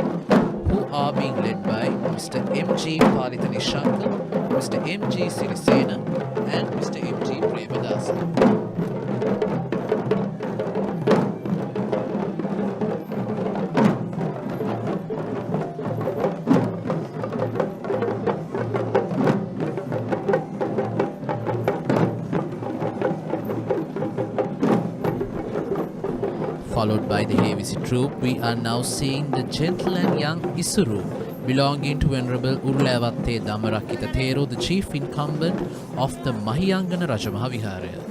who are being led by Mr. M.G. Palithanishankar, Mr. M.G. Sirisena and Mr. M.G. Premadasa. Followed by the heavy troupe, we are now seeing the gentle and young Isuru belonging to Venerable Urulavatte Dhammarakita Thero, the chief incumbent of the Mahiyangana Rajamahaviharaya.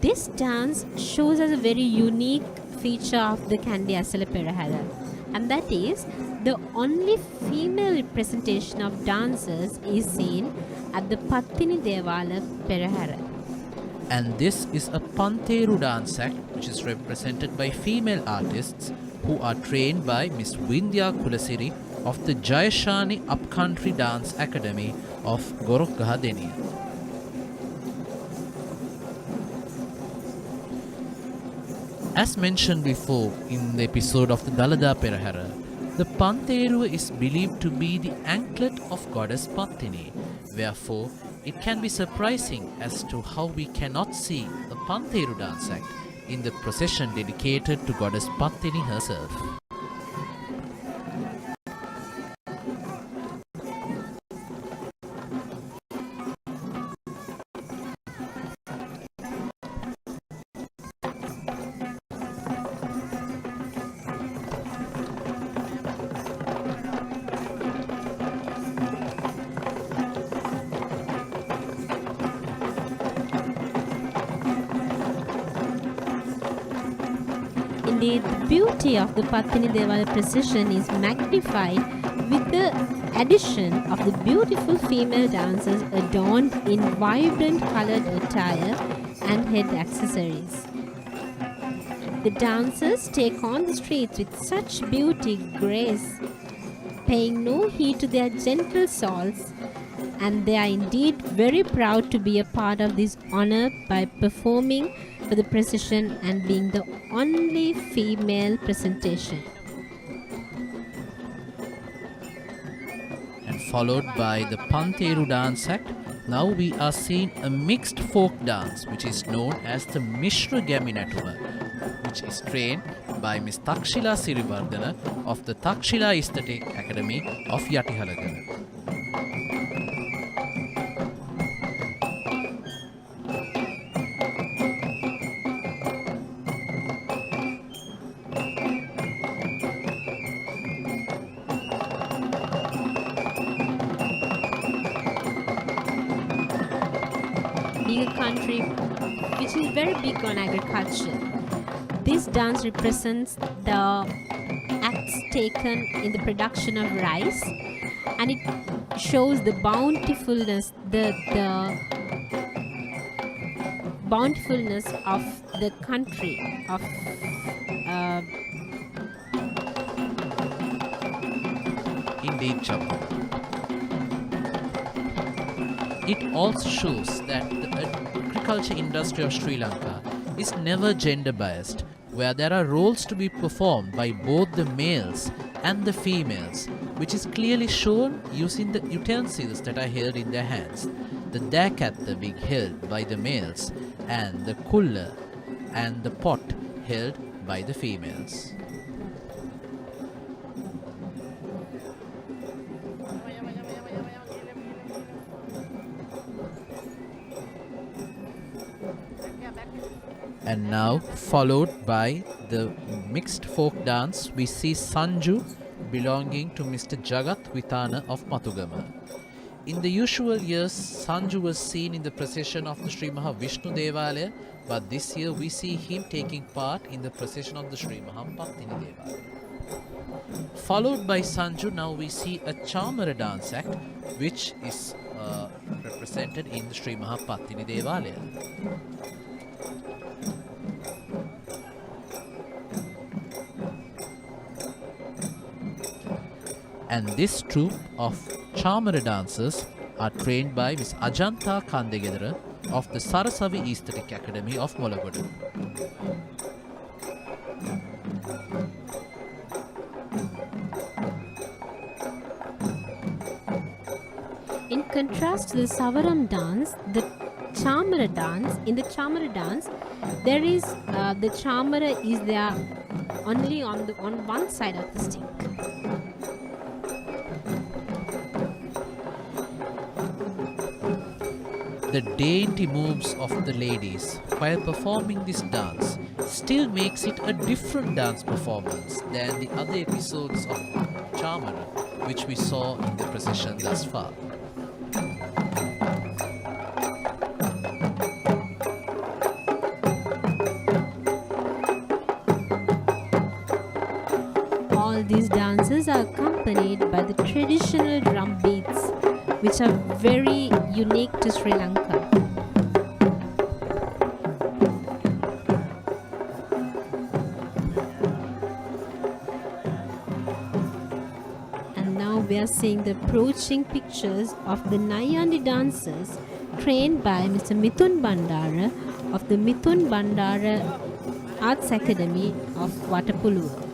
This dance shows us a very unique feature of the Kandy Esala Perahera, and that is the only female representation of dancers is seen at the Pattini Esala Perahera. And this is a Pantheru Dance Act, which is represented by female artists who are trained by Miss Vindhya Kulasiri of the Jayashani Upcountry Dance Academy of Gorokgaha Deniya. As mentioned before in the episode of the Dalada Perahera, the Pantheru is believed to be the anklet of Goddess Pattini. Therefore, it can be surprising as to how we cannot see the Pantheru Dance Act in the procession dedicated to Goddess Pattini herself. Indeed, the beauty of the Pattini Esala procession is magnified with the addition of the beautiful female dancers adorned in vibrant colored attire and head accessories. The dancers take on the streets with such beauty, grace, paying no heed to their gentle souls, and they are indeed very proud to be a part of this honor by performing for the procession and being the only female presentation. And followed by the Pantheru Dance Act, now we are seeing a mixed folk dance which is known as the Mishra Gaminatuma, which is trained by Miss Takshila Sirivardhana of the Takshila Aesthetic Academy of Yatihalagala. Being a country which is very big on agriculture, this dance represents the acts taken in the production of rice, and it shows the bountifulness, the bountifulness of the country of Indeed, Chapu. It also shows that the agriculture industry of Sri Lanka is never gender biased, where there are roles to be performed by both the males and the females, which is clearly shown using the utensils that are held in their hands. The dakatta being held by the males and the kulla and the pot held by the females. And now, followed by the mixed folk dance, we see Sanju belonging to Mr. Jagat Vitana of Matugama. In the usual years, Sanju was seen in the procession of the Sri Maha Vishnu Devalaya, but this year we see him taking part in the procession of the Sri Maha Pattini Devalaya. Followed by Sanju, now we see a Chamara Dance Act, which is represented in the Sri Maha Pattini Devalaya. And this troupe of Chamara dancers are trained by Miss Ajanta Kandegedara of the Sarasavi Aesthetic Academy of Molagoda. in contrast to the Savaram dance, the Chamara dance, in the Chamara dance, there is the Chamara is there only on one side of the stick. The dainty moves of the ladies while performing this dance still makes it a different dance performance than the other episodes of Chamara which we saw in the procession thus far. All these dances are accompanied by the traditional drum beats, which are very unique to Sri Lanka. And now we are seeing the approaching pictures of the Nyandin Dancers trained by Mr. Mithun Bandara of the Mithun Bandara Arts Academy of Watapulluwa.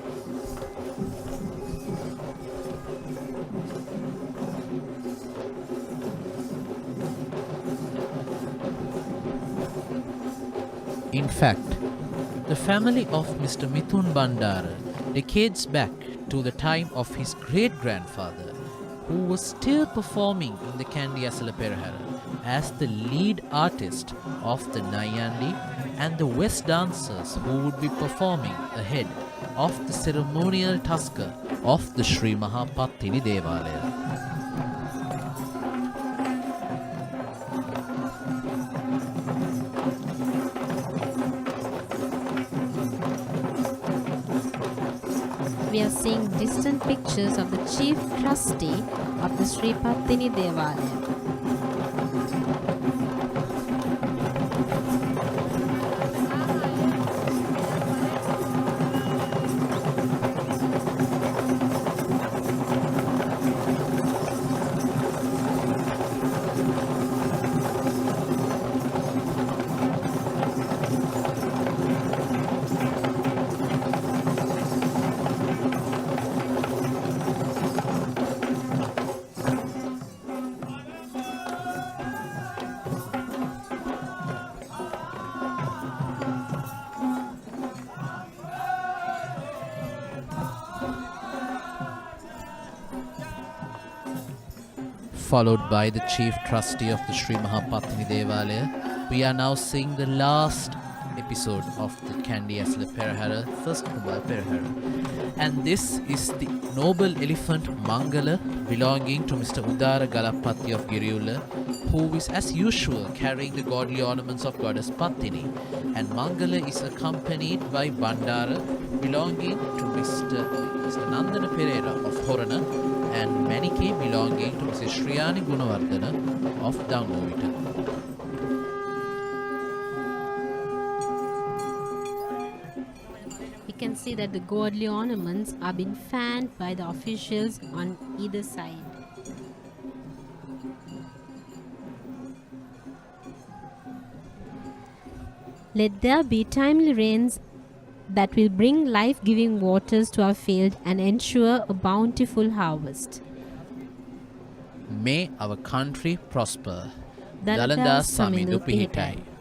In fact, the family of Mr. Mithun Bandara decades back to the time of his great-grandfather, who was still performing in the Kandy Esala Perahera as the lead artist of the Nyandin and the West dancers who would be performing ahead of the ceremonial tusker of the Sri Maha Pattini Devalaya. We we are seeing distant pictures of the chief trustee of the Sri Pattini Devalaya. Followed by the chief trustee of the Sri Mahapattini Devalaya, we are now seeing the last episode of the Kandy Esala Perahera, first Kumbal Procession. And this is the noble elephant Mangala, belonging to Mr. Udara Galapatti of Giriyula, who is as usual carrying the godly ornaments of goddess Pattini. And Mangala is accompanied by Bandara, belonging to Mr. Nandana Perera of Horana, and Manike belonging to Mrs. Shriyani Gunawardana of Dangovita. We can see that the godly ornaments are being fanned by the officials on either side. Let there be timely rains that will bring life-giving waters to our field and ensure a bountiful harvest. May our country prosper. Dalada Dalada Samindu Samindu Pihitai. Pihitai.